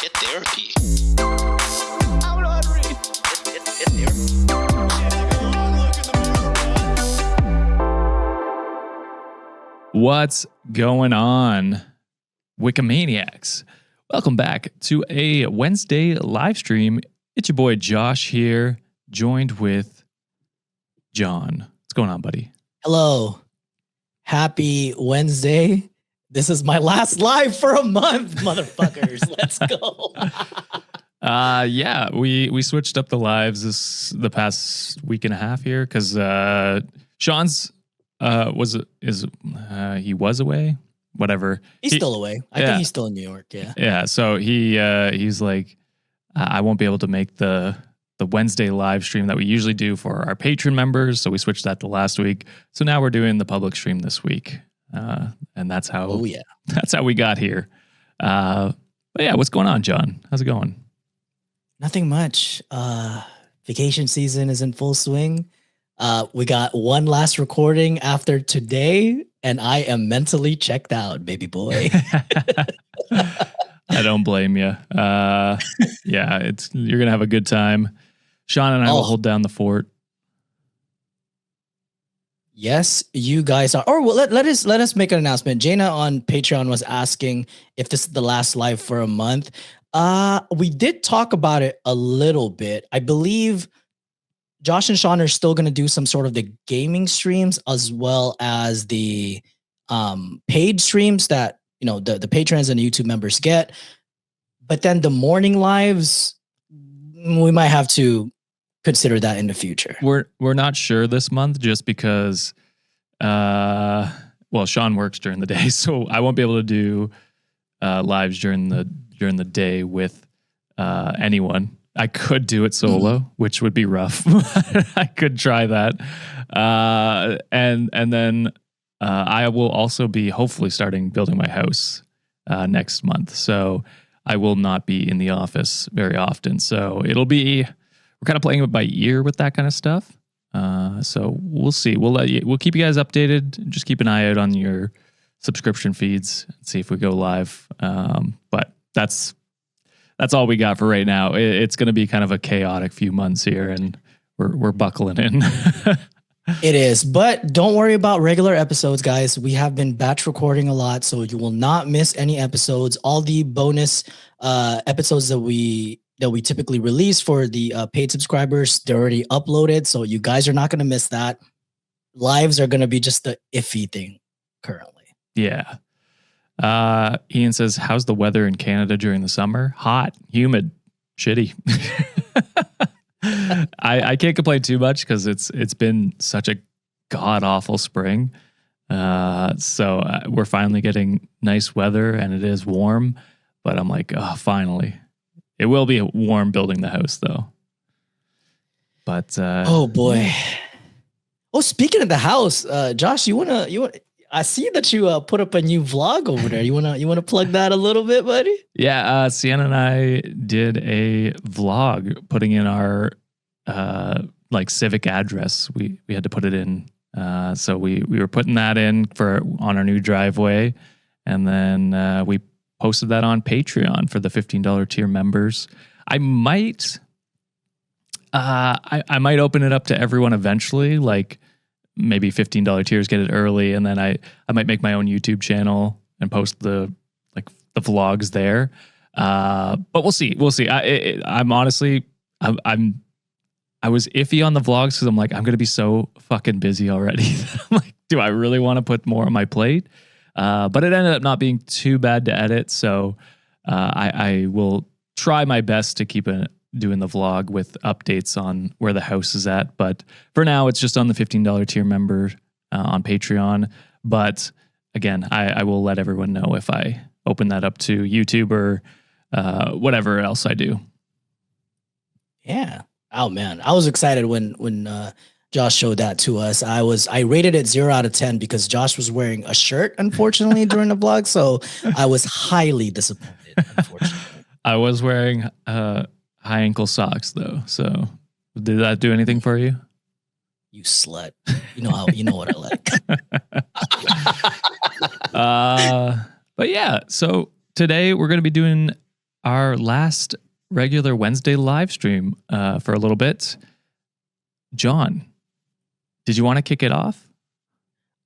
Hit therapy. I'm not ready. Hit therapy. What's going on, WikiManiacs? Welcome back to a Wednesday live stream. It's your boy Josh here, joined with John. What's going on, buddy? Hello. Happy Wednesday. This is my last live for a month, motherfuckers. Let's go. Yeah, we switched up the lives the past week and a half here because Sean's he was away. Whatever. He's still away. I think he's still in New York. Yeah. Yeah. So he's like, I won't be able to make the Wednesday live stream that we usually do for our Patreon members. So we switched that to last week. So now we're doing the public stream this week. And that's how, that's how we got here. But yeah, what's going on, John? How's it going? Nothing much. Vacation season is in full swing. We got one last recording after today, and I am mentally checked out, baby boy. I don't blame you. Yeah, you're gonna have a good time. Sean and I will hold down the fort. Yes, you guys are. Or well, let us make an announcement. Jaina on Patreon was asking if this is the last live for a month. We did talk about it a little bit. I believe Josh and Sean are still going to do some sort of the gaming streams as well as the paid streams that, you know, the patrons and the YouTube members get. But then the morning lives, we might have to consider that in the future. We're not sure this month just because Sean works during the day, so I won't be able to do lives during the day with anyone. I could do it solo, which would be rough. I could try that. And then I will also be hopefully starting building my house next month. So I will not be in the office very often. So we're kind of playing it by ear with that kind of stuff. So we'll see. We'll keep you guys updated. Just keep an eye out on your subscription feeds and see if we go live. But that's all we got for right now. It's going to be kind of a chaotic few months here, and we're buckling in. It is, but don't worry about regular episodes, guys. We have been batch recording a lot, so you will not miss any episodes. All the bonus episodes that we typically release for the paid subscribers, they're already uploaded, so you guys are not going to miss that. Lives are going to be just the iffy thing currently. Yeah. Ian says, how's the weather in Canada during the summer? Hot, humid, shitty. I can't complain too much because it's been such a god awful spring. So we're finally getting nice weather and it is warm, but I'm like, oh, finally. It will be warm building the house though. But oh boy. Oh, speaking of the house, Josh, you wanna I see that you put up a new vlog over there. You wanna plug that a little bit, buddy? Yeah, Sienna and I did a vlog putting in our civic address. We had to put it in. So we were putting that in on our new driveway, and then we posted that on Patreon for the $15 tier members. I might open it up to everyone eventually, like maybe $15 tiers get it early, and then I might make my own YouTube channel and post the vlogs there. But we'll see. I'm honestly, I was iffy on the vlogs because I'm like, I'm gonna be so fucking busy already. I'm like, do I really want to put more on my plate? But it ended up not being too bad to edit, so I will try my best to keep doing the vlog with updates on where the house is at. But for now, it's just on the $15 tier member on Patreon. But again, I will let everyone know if I open that up to YouTube or whatever else I do. Yeah. Oh man, I was excited when Josh showed that to us. I rated it 0 out of 10 because Josh was wearing a shirt, unfortunately, during the vlog. So I was highly disappointed, unfortunately. I was wearing high ankle socks though. So did that do anything for you? You slut. You know what I like. But yeah, so today we're going to be doing our last regular Wednesday live stream for a little bit. John, did you want to kick it off?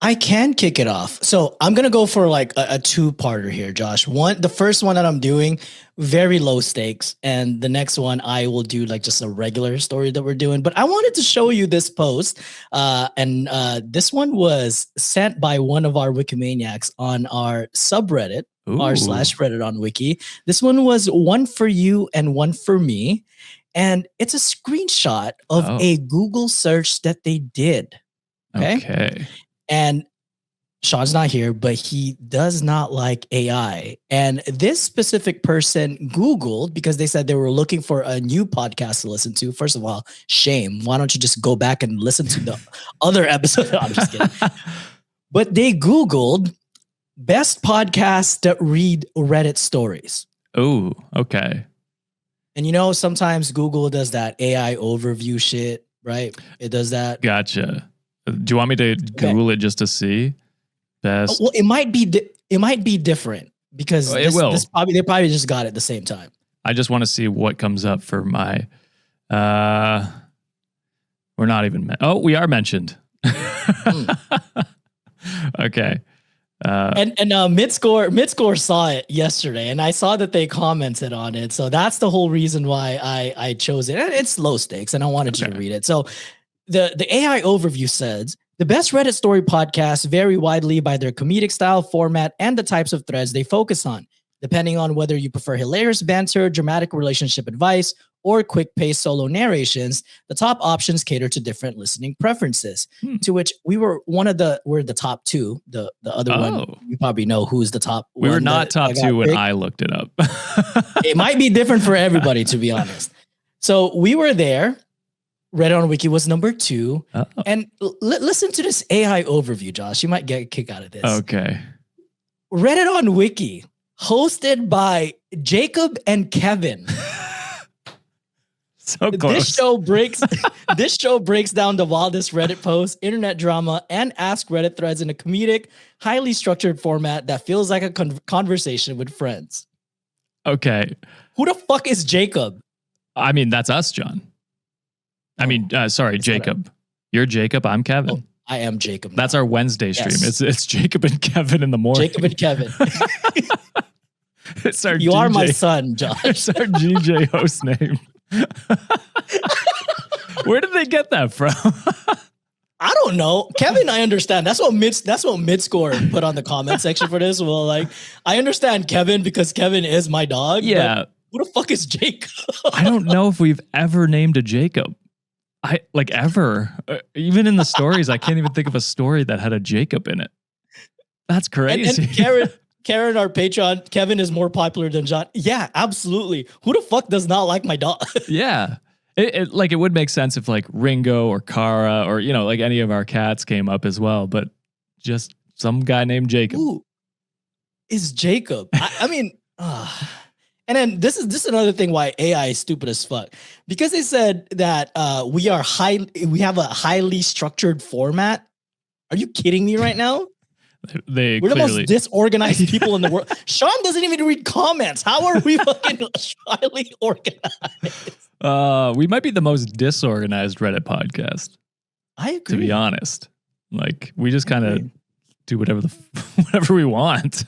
I can kick it off. So I'm going to go for like a two-parter here, Josh. The first one that I'm doing, very low stakes. And the next one, I will do like just a regular story that we're doing. But I wanted to show you this post. And this one was sent by one of our WikiManiacs on our subreddit, r/Reddit on Wiki. This one was one for you and one for me. And it's a screenshot of a Google search that they did. Okay. And Sean's not here, but he does not like AI. And this specific person Googled because they said they were looking for a new podcast to listen to. First of all, shame. Why don't you just go back and listen to the other episode? I'm just kidding. But they Googled best podcasts that read Reddit stories. Oh, okay. And you know, sometimes Google does that AI overview shit, right? It does that. Gotcha. Do you want me to Google it just to see? Best. Well, it might be different because it will. They probably just got it at the same time. I just want to see what comes up for my. We're not even. We are mentioned. Okay. And Midscore saw it yesterday, and I saw that they commented on it. So that's the whole reason why I chose it. And it's low stakes, and I wanted you to read it. So the AI overview says the best Reddit story podcasts vary widely by their comedic style, format, and the types of threads they focus on. Depending on whether you prefer hilarious banter, dramatic relationship advice, or quick-paced solo narrations, the top options cater to different listening preferences. To which we're the top two. The other one, you probably know who's the top. We were not top two when I looked it up. It might be different for everybody, to be honest. So we were there. Reddit on Wiki was number 2. And listen to this AI overview, Josh. You might get a kick out of this. Okay. Reddit on Wiki, hosted by Jacob and Kevin. So close. This show breaks down the wildest Reddit posts, internet drama, and Ask Reddit threads in a comedic, highly structured format that feels like a conversation with friends. Okay. Who the fuck is Jacob? I mean, that's us, John. I mean, sorry, Jacob. You're Jacob. I'm Kevin. Oh, I am Jacob. That's our Wednesday stream. Yes. It's Jacob and Kevin in the morning. Jacob and Kevin. It's our you GJ. Are my son, Josh. It's our GJ host name. Where did they get that from? I don't know. Kevin, I understand. That's what Midscore put on the comment section for this. Well, like, I understand Kevin because Kevin is my dog. Yeah. Who the fuck is Jacob? I don't know if we've ever named a Jacob. Ever. Even in the stories, I can't even think of a story that had a Jacob in it. That's crazy. And Karen, our Patreon, Kevin is more popular than John. Yeah, absolutely. Who the fuck does not like my dog? Yeah. It would make sense if like Ringo or Kara or, like any of our cats came up as well, but just some guy named Jacob. Who is Jacob? I mean, and then this is another thing why AI is stupid as fuck, because they said that we have a highly structured format. Are you kidding me right now? We're the most disorganized people in the world. Sean doesn't even read comments. How are we fucking highly organized? We might be the most disorganized Reddit podcast. I agree. To be honest, like we just kind of do whatever we want.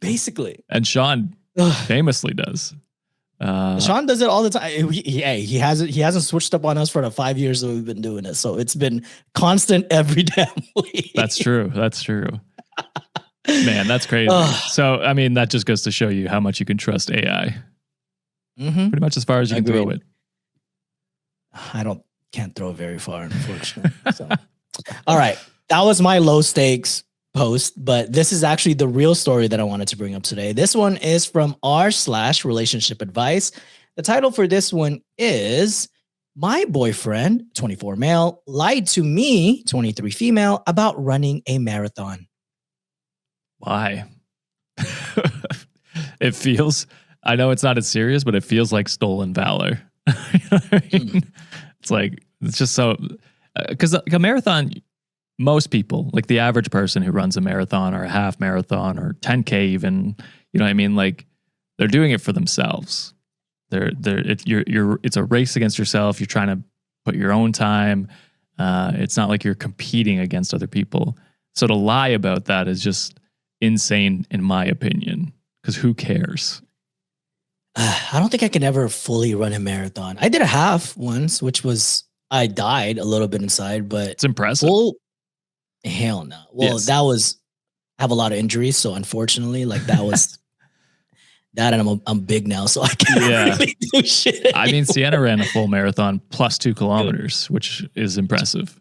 Basically. And Sean famously does. Sean does it all the time. He hasn't switched up on us for the 5 years that we've been doing it. So it's been constant every damn week. That's true. Man, that's crazy. So, I mean, that just goes to show you how much you can trust AI. Pretty much as far as you can throw it. Can't throw it very far, unfortunately. So. All right. That was my low stakes post, but this is actually the real story that I wanted to bring up today. This one is from r/relationship advice. The title for this one is My Boyfriend, 24 male, lied to me, 23 female, about running a marathon. Why? It feels, I know it's not as serious, but it feels like stolen valor. You know what I mean? It's just so, because like a marathon, most people, like the average person who runs a marathon or a half marathon or 10K even, you know what I mean? Like they're doing it for themselves. It's a race against yourself. You're trying to put your own time. It's not like you're competing against other people. So to lie about that is just insane, in my opinion, because who cares? I don't think I can ever fully run a marathon. I did a half once, which was, I died a little bit inside, but It's impressive. full, hell no. Well, Yes. that was, I have a lot of injuries. So unfortunately, like that was that. And I'm big now. So I can't really do shit. I mean, Sienna ran a full marathon plus 2 kilometers, which is impressive.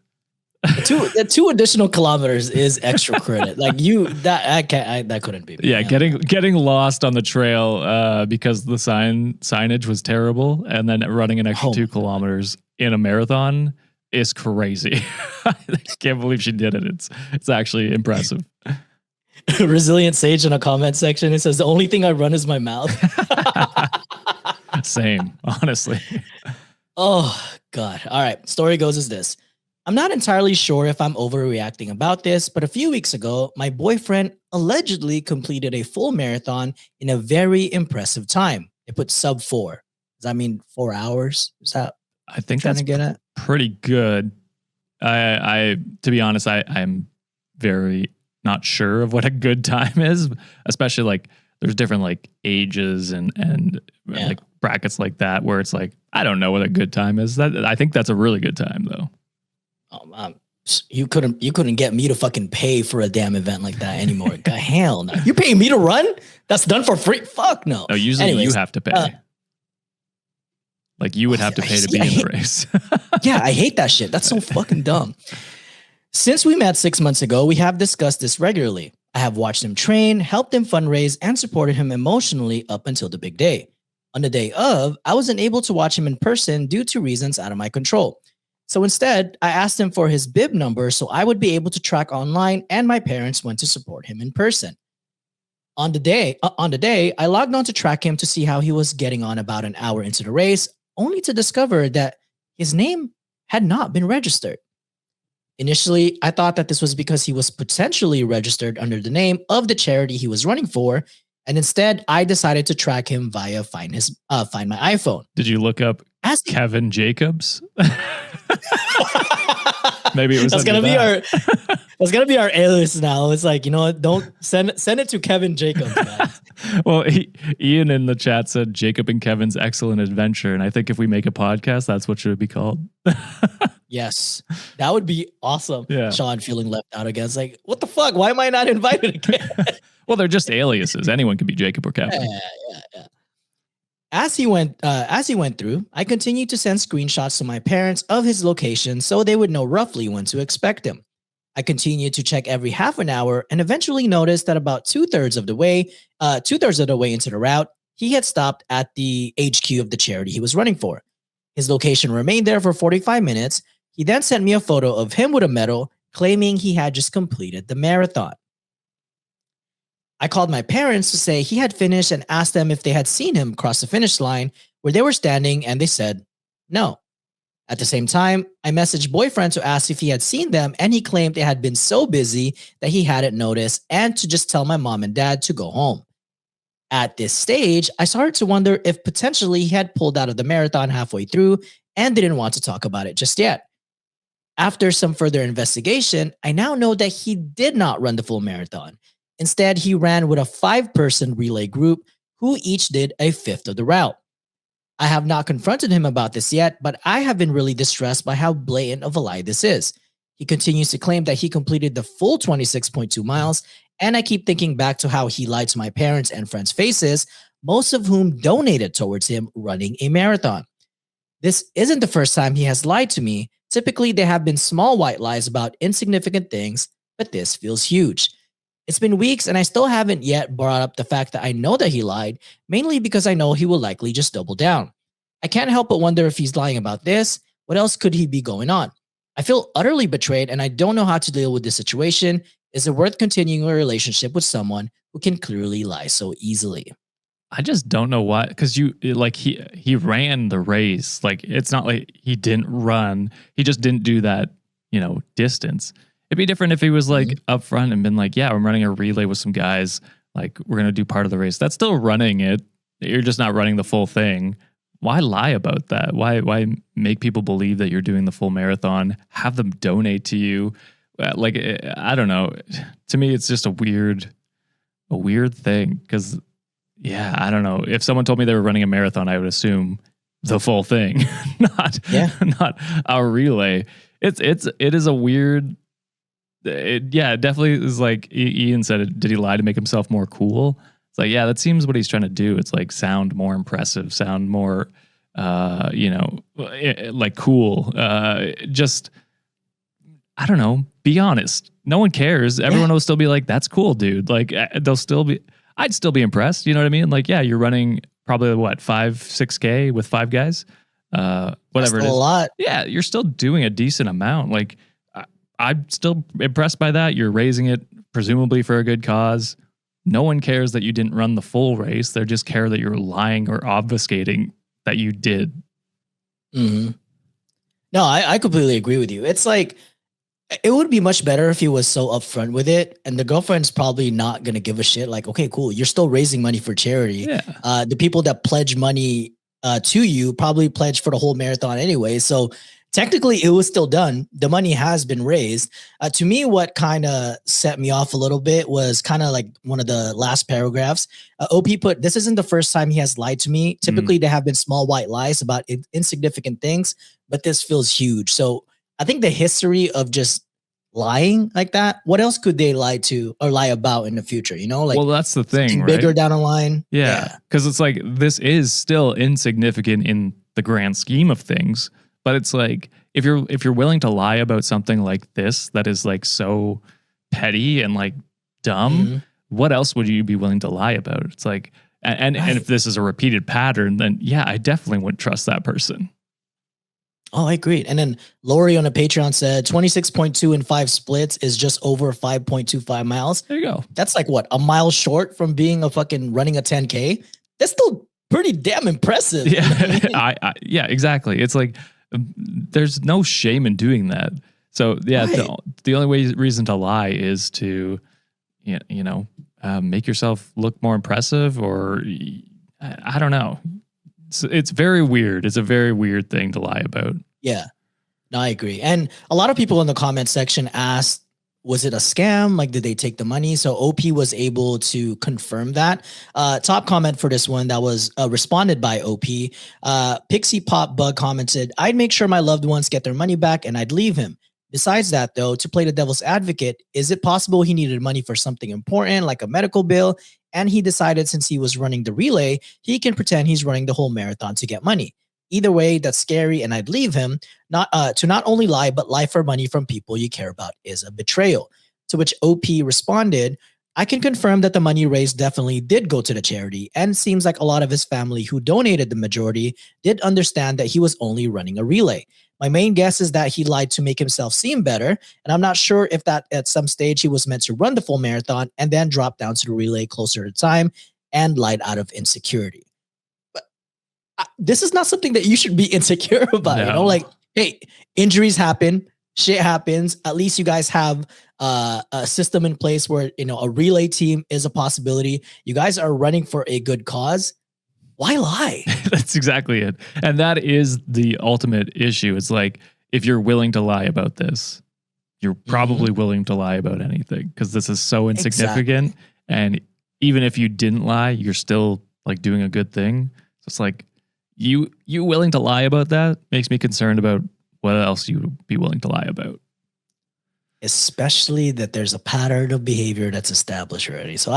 The 2 additional kilometers is extra credit. Like that couldn't be me. Yeah, getting lost on the trail because the signage was terrible, and then running an extra 2 kilometers in a marathon is crazy. I can't believe she did it. It's actually impressive. Resilient Sage in a comment section. It says the only thing I run is my mouth. Same, honestly. Oh God. All right. Story goes as this. I'm not entirely sure if I'm overreacting about this, but a few weeks ago, my boyfriend allegedly completed a full marathon in a very impressive time. It put sub 4. Does that mean 4 hours? Is that I think trying that's to get at? pretty good. I to be honest, I'm very not sure of what a good time is, especially like there's different like ages and like brackets like that where it's like I don't know what a good time is. I think that's a really good time though. You couldn't get me to fucking pay for a damn event like that anymore. God, hell no. You're paying me to run? That's done for free? Fuck no. No, usually you have to pay. Like you would have to pay to be in the race. Yeah, I hate that shit. That's so fucking dumb. Since we met 6 months ago, we have discussed this regularly. I have watched him train, helped him fundraise, and supported him emotionally up until the big day. On the day of, I wasn't able to watch him in person due to reasons out of my control. So instead, I asked him for his bib number so I would be able to track online, and my parents went to support him in person. On the day, I logged on to track him to see how he was getting on about an hour into the race, only to discover that his name had not been registered. Initially, I thought that this was because he was potentially registered under the name of the charity he was running for, and instead, I decided to track him via Find My iPhone. Did you look up Kevin Jacobs? Maybe it was. That's gonna be our alias now. It's like, you know what? Don't send it to Kevin Jacobs, guys. Well, Ian in the chat said Jacob and Kevin's excellent adventure, and I think if we make a podcast, that's what should be called. Yes, that would be awesome. Yeah. Sean feeling left out again. It's like, what the fuck? Why am I not invited again? Well, they're just aliases. Anyone can be Jacob or Kevin. Yeah. As he went through, I continued to send screenshots to my parents of his location so they would know roughly when to expect him. I continued to check every half an hour and eventually noticed that about two-thirds of the way into the route, he had stopped at the HQ of the charity he was running for. His location remained there for 45 minutes. He then sent me a photo of him with a medal, claiming he had just completed the marathon. I called my parents to say he had finished and asked them if they had seen him cross the finish line where they were standing, and they said no. At the same time, I messaged boyfriend to ask if he had seen them, and he claimed they had been so busy that he hadn't noticed and to just tell my mom and dad to go home. At this stage, I started to wonder if potentially he had pulled out of the marathon halfway through and didn't want to talk about it just yet. After some further investigation, I now know that he did not run the full marathon. Instead, he ran with a 5-person relay group who each did a fifth of the route. I have not confronted him about this yet, but I have been really distressed by how blatant of a lie this is. He continues to claim that he completed the full 26.2 miles, and I keep thinking back to how he lied to my parents and friends' faces, most of whom donated towards him running a marathon. This isn't the first time he has lied to me. Typically, there have been small white lies about insignificant things, but this feels huge. It's been weeks and I still haven't yet brought up the fact that I know that he lied, mainly because I know he will likely just double down. I can't help but wonder if he's lying about this. What else could he be going on? I feel utterly betrayed and I don't know how to deal with this situation. Is it worth continuing a relationship with someone who can clearly lie so easily? I just don't know why, because he ran the race. Like, it's not like he didn't run. He just didn't do that, distance. It'd be different if he was like up front and been like, yeah, I'm running a relay with some guys. Like, we're going to do part of the race. That's still running it. you're just not running the full thing. Why lie about that? Why make people believe that you're doing the full marathon? Have them donate to you. Like, I don't know. To me, it's just a weird thing. Because, yeah, I don't know. If someone told me they were running a marathon, I would assume the full thing, not a relay. It is a weird. It definitely is like Ian said. Did he lie to make himself more cool? It's like, yeah, that seems what he's trying to do. It's like sound more impressive, sound more, like cool. Just, I don't know. Be honest. No one cares. Everyone will still be like, that's cool, dude. Like I'd still be impressed. You know what I mean? Like, yeah, you're running probably 6K with 5 guys, whatever That's it is. A lot. Yeah, you're still doing a decent amount. Like I'm still impressed by that. You're raising it presumably for a good cause. No one cares that you didn't run the full race. They just care that you're lying or obfuscating that you did. Mm-hmm. No, I completely agree with you. It's like, it would be much better if he was so upfront with it, and the girlfriend's probably not going to give a shit. Like, okay, cool. You're still raising money for charity. Yeah. The people that pledge money to you probably pledged for the whole marathon anyway. So technically it was still done. The money has been raised. To me, what kind of set me off a little bit was kind of like one of the last paragraphs. OP put, this isn't the first time he has lied to me. Typically there have been small white lies about insignificant things, but this feels huge. So I think the history of just lying like that, what else could they lie to or lie about in the future? You know, like, well, that's the thing, right? Bigger down the line. Yeah. Cause it's like, this is still insignificant in the grand scheme of things. But it's like, if you're willing to lie about something like this, that is like so petty and like dumb, what else would you be willing to lie about? It's like, and if this is a repeated pattern, then yeah, I definitely wouldn't trust that person. Oh, I agree. And then Lori on a Patreon said 26.2 in 5 splits is just over 5.25 miles. There you go. That's like what, a mile short from being a fucking running a 10K. That's still pretty damn impressive. Yeah, yeah, exactly. It's like, there's no shame in doing that. So yeah, the only reason to lie is to, make yourself look more impressive, or I don't know. It's very weird. It's a very weird thing to lie about. Yeah. No, I agree. And a lot of people in the comment section asked, was it a scam? Like, did they take the money? So OP was able to confirm that. Top comment for this one that was responded by OP. Pixie Pop Bug commented, I'd make sure my loved ones get their money back and I'd leave him. Besides that, though, to play the devil's advocate, is it possible he needed money for something important like a medical bill, and he decided since he was running the relay, he can pretend he's running the whole marathon to get money? Either way, that's scary, and I'd leave him. Not only lie, but lie for money from people you care about is a betrayal. To which OP responded, I can confirm that the money raised definitely did go to the charity, and seems like a lot of his family who donated the majority did understand that he was only running a relay. My main guess is that he lied to make himself seem better, and I'm not sure if that at some stage he was meant to run the full marathon and then drop down to the relay closer to time and lied out of insecurity. This is not something that you should be insecure about. No. You know, like, hey, injuries happen, shit happens. At least you guys have a system in place where, a relay team is a possibility. You guys are running for a good cause. Why lie? That's exactly it. And that is the ultimate issue. It's like, if you're willing to lie about this, you're probably willing to lie about anything, because this is so insignificant. Exactly. And even if you didn't lie, you're still like doing a good thing. So it's like, you willing to lie about that makes me concerned about what else you would be willing to lie about. Especially that there's a pattern of behavior that's established already. So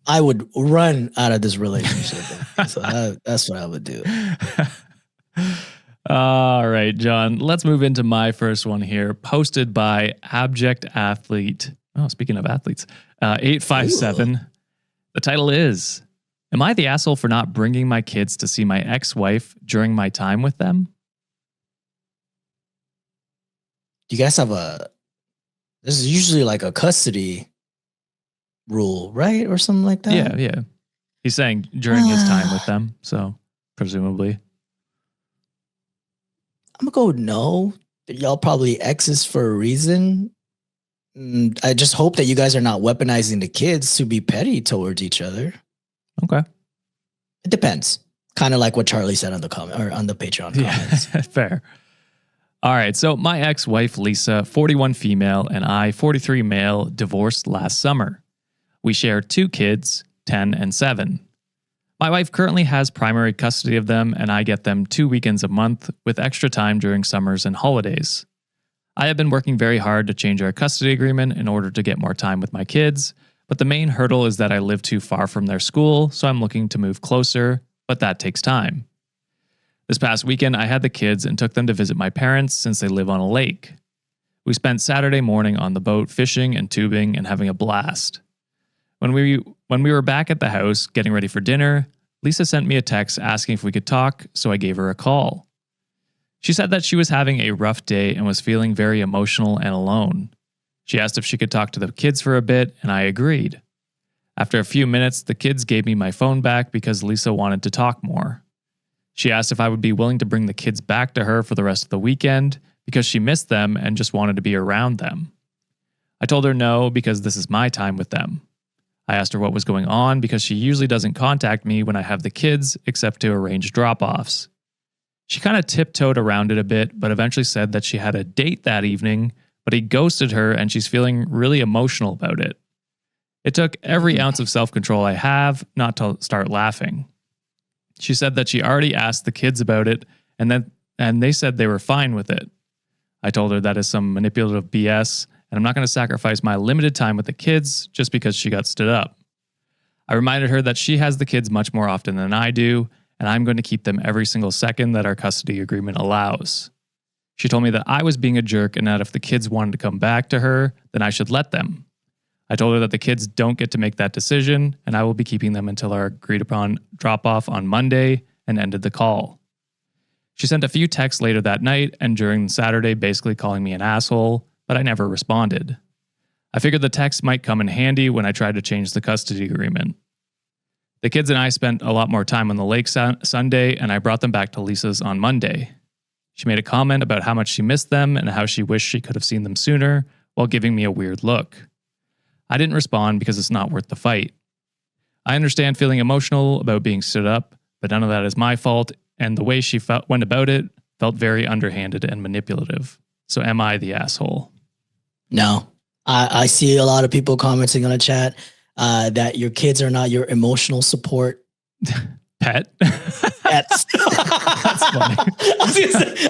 I would run out of this relationship. So that's what I would do. All right, John, let's move into my first one here, posted by Abject Athlete. Oh, speaking of athletes, 857. Ooh. The title is, am I the asshole for not bringing my kids to see my ex-wife during my time with them? Do you guys have this is usually like a custody rule, right? Or something like that? Yeah. He's saying during his time with them, so presumably. I'm gonna go no. Y'all probably exes for a reason. I just hope that you guys are not weaponizing the kids to be petty towards each other. Okay. It depends. Kind of like what Charlie said on the comment or on the Patreon comments. Yeah, fair. All right. So my ex-wife, Lisa, 41 female, and I, 43 male, divorced last summer. We share 2 kids, 10 and 7. My wife currently has primary custody of them, and I get them 2 weekends a month with extra time during summers and holidays. I have been working very hard to change our custody agreement in order to get more time with my kids, but the main hurdle is that I live too far from their school, so I'm looking to move closer, but that takes time. This past weekend, I had the kids and took them to visit my parents since they live on a lake. We spent Saturday morning on the boat fishing and tubing and having a blast. When we were back at the house getting ready for dinner, Lisa sent me a text asking if we could talk, so I gave her a call. She said that she was having a rough day and was feeling very emotional and alone. She asked if she could talk to the kids for a bit, and I agreed. After a few minutes, the kids gave me my phone back because Lisa wanted to talk more. She asked if I would be willing to bring the kids back to her for the rest of the weekend because she missed them and just wanted to be around them. I told her no because this is my time with them. I asked her what was going on because she usually doesn't contact me when I have the kids except to arrange drop-offs. She kind of tiptoed around it a bit, but eventually said that she had a date that evening, but he ghosted her and she's feeling really emotional about it. It took every ounce of self-control I have not to start laughing. She said that she already asked the kids about it and they said they were fine with it. I told her that is some manipulative BS and I'm not going to sacrifice my limited time with the kids just because she got stood up. I reminded her that she has the kids much more often than I do, and I'm going to keep them every single second that our custody agreement allows. She told me that I was being a jerk and that if the kids wanted to come back to her, then I should let them. I told her that the kids don't get to make that decision, and I will be keeping them until our agreed upon drop-off on Monday, and ended the call. She sent a few texts later that night and during Saturday basically calling me an asshole, but I never responded. I figured the text might come in handy when I tried to change the custody agreement. The kids and I spent a lot more time on the lake Sunday, and I brought them back to Lisa's on Monday. She made a comment about how much she missed them and how she wished she could have seen them sooner, while giving me a weird look. I didn't respond because it's not worth the fight. I understand feeling emotional about being stood up, but none of that is my fault, and the way she went about it felt very underhanded and manipulative. So am I the asshole? No, I see a lot of people commenting on the chat that your kids are not your emotional support pet. Pets. That's funny.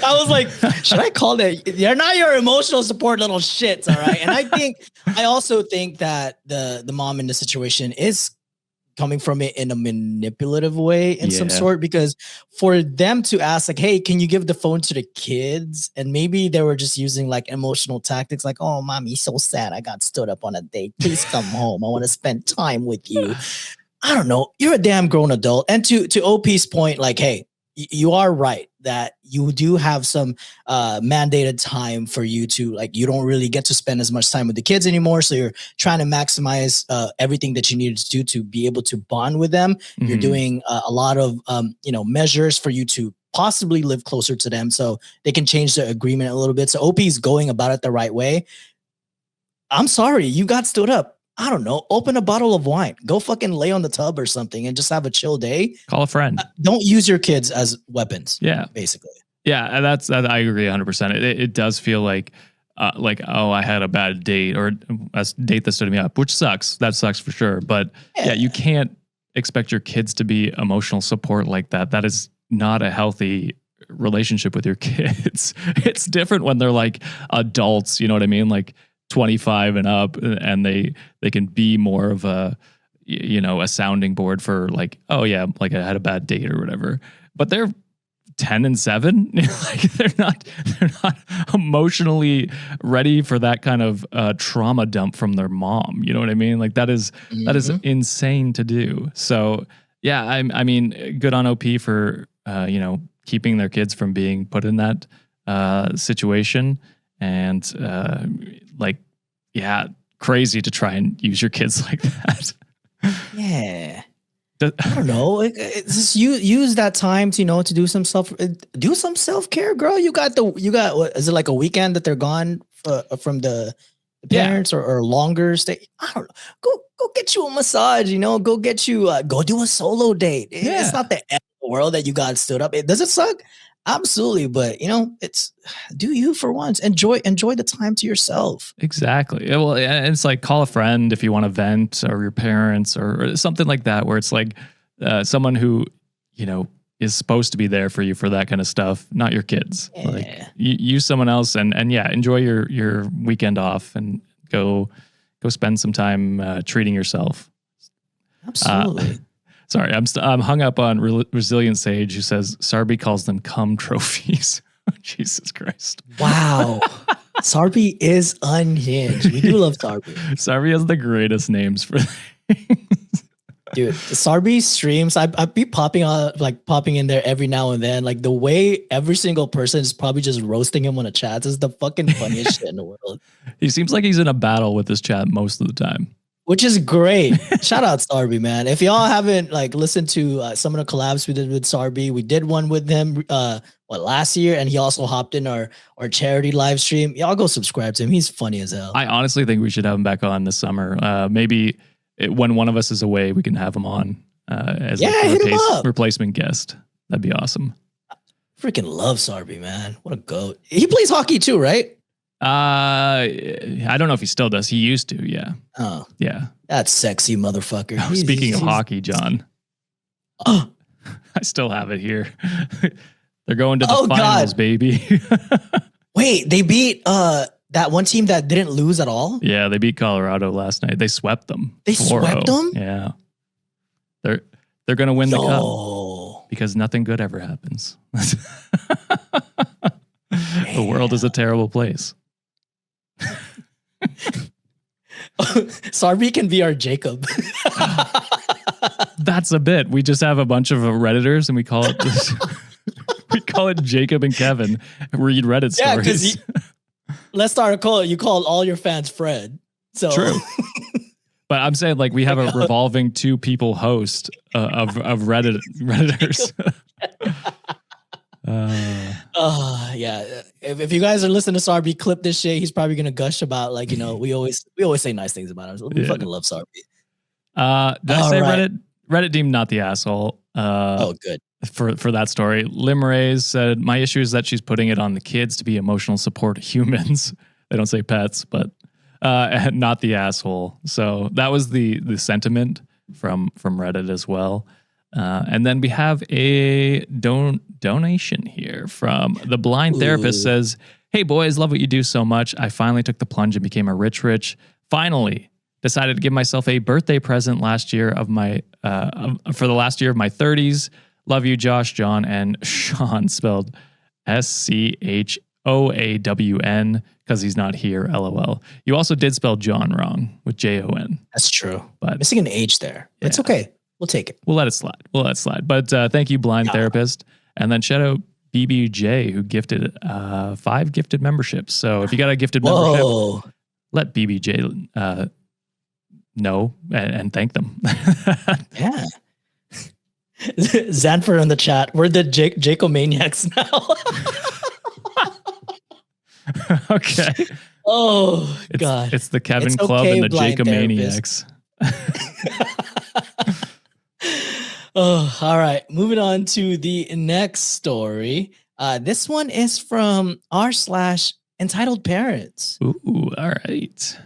I was like, should I call that? They're not your emotional support little shits, all right? And I also think that the mom in the situation is coming from it in a manipulative way in some sort, because for them to ask like, hey, can you give the phone to the kids? And maybe they were just using like emotional tactics like, oh, mommy's so sad. I got stood up on a date. Please come home. I want to spend time with you. I don't know. You're a damn grown adult. And to OP's point, like, hey, you are right that you do have some mandated time for you to, like, you don't really get to spend as much time with the kids anymore. So you're trying to maximize everything that you needed to do to be able to bond with them. Mm-hmm. You're doing a lot of, measures for you to possibly live closer to them so they can change the agreement a little bit. So OP's going about it the right way. I'm sorry, you got stood up. I don't know, open a bottle of wine, go fucking lay on the tub or something and just have a chill day. Call a friend. Don't use your kids as weapons. Yeah. Basically. Yeah. I agree 100%. It does feel like, oh, I had a bad date or a date that stood me up, which sucks. That sucks for sure. But yeah, you can't expect your kids to be emotional support like that. That is not a healthy relationship with your kids. It's different when they're like adults, you know what I mean? Like 25 and up, and they can be more of a, a sounding board for like, oh yeah, like I had a bad date or whatever. But they're 10 and 7, like they're not emotionally ready for that kind of trauma dump from their mom. You know what I mean? Like that is insane to do. So yeah, I mean, good on OP for keeping their kids from being put in that situation. And crazy to try and use your kids like that. Yeah. I don't know. It's just use that time to to do some self-care, girl. You got what is it, like a weekend that they're gone from the parents or longer stay? I don't know. go get you a massage, go get you, go do a solo date. Yeah. It's not the end of the world that you got stood up. Does it suck? Absolutely. But it's do you for once. Enjoy the time to yourself. Exactly. Well, it's like call a friend if you want to vent, or your parents, or something like that, where it's like someone who, is supposed to be there for you for that kind of stuff, not your kids. Yeah. Like use someone else and yeah, enjoy your weekend off and go spend some time treating yourself. Absolutely. Sorry, I'm hung up on Resilient Sage, who says Sarby calls them cum trophies. Jesus Christ. Wow. Sarby is unhinged. We do love Sarby. Sarby has the greatest names for things. Dude, Sarby streams, I'd be popping in there every now and then. Like the way every single person is probably just roasting him on a chat is the fucking funniest shit in the world. He seems like he's in a battle with this chat most of the time. Which is great. Shout out Sarby, man. If y'all haven't listened to some of the collabs we did with Sarby, we did one with him last year, and he also hopped in our charity live stream. Y'all go subscribe to him. He's funny as hell. I honestly think we should have him back on this summer. Maybe when one of us is away, we can have him on as a replacement guest. That'd be awesome. Freaking love Sarby, man. What a goat. He plays hockey too, right? I don't know if he still does. He used to, yeah. Oh. Yeah. That's sexy motherfucker. Oh, speaking of hockey, John. I still have it here. They're going to the finals, baby. Wait, they beat that one team that didn't lose at all? Yeah, they beat Colorado last night. They swept them. They swept them? Yeah. They're going to win the cup because nothing good ever happens. The world is a terrible place. Sarby can be our Jacob. That's a bit. We just have a bunch of Redditors and we call it Jacob and Kevin read Reddit stories. Let's start a call. You called all your fans Fred. So true. But I'm saying we have a revolving 2 people host of Redditors. Yeah. If you guys are listening to Sarby, clip this shit. He's probably gonna gush about we always say nice things about him. So we fucking love Sarby. Did I say right. Reddit deemed not the asshole? Good. For that story, Limrays said my issue is that she's putting it on the kids to be emotional support humans. They don't say pets, but not the asshole. So that was the sentiment from Reddit as well. And then we have a donation here from the blind therapist. Says, "Hey boys, love what you do so much. I finally took the plunge and became a rich. Finally decided to give myself a birthday present last year of my for the last year of my 30s. Love you, Josh, John, and Sean, spelled SCHOAWN because he's not here. LOL. You also did spell John wrong with JON. That's true. But missing an H there. Yeah. It's okay. We'll take it. We'll let it slide. But thank you, blind therapist. And then shout out BBJ, who gifted 5 gifted memberships. So if you got a gifted membership, let BBJ know and thank them. Yeah. Zanford in the chat. We're the Jacomaniacs now. Okay. Oh, God. It's the Kevin Club and the Jacomaniacs. Oh, all right. Moving on to the next story. This one is from r/entitled parents. Ooh, all right.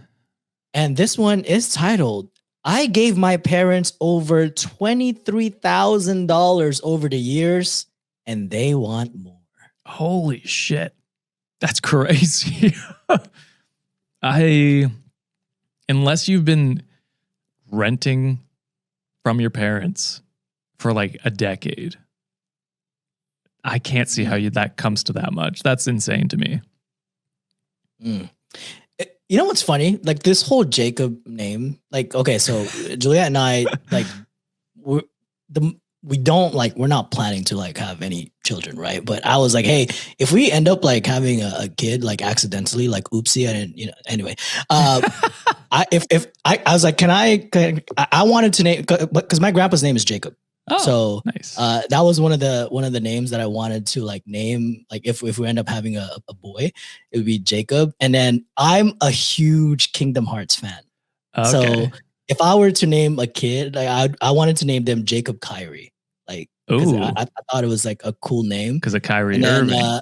And this one is titled, I gave my parents over $23,000 over the years, and they want more. Holy shit. That's crazy. Unless you've been renting from your parents for like a decade, I can't see how that comes to that much. That's insane to me. You know what's funny? Like this whole Jacob name, okay, so Juliet and I, we're not planning to have any children, right? But I was like, hey, if we end up having a kid accidentally, oopsie, I didn't, anyway. I was like, I wanted to name, because my grandpa's name is Jacob. Oh, so nice. That was one of the names that I wanted to name. If we end up having a boy, it would be Jacob. And then I'm a huge Kingdom Hearts fan. Okay. So if I were to name a kid, like I wanted to name them Jacob Kyrie, like because Ooh, I thought it was like a cool name. because of Kyrie And then Irving,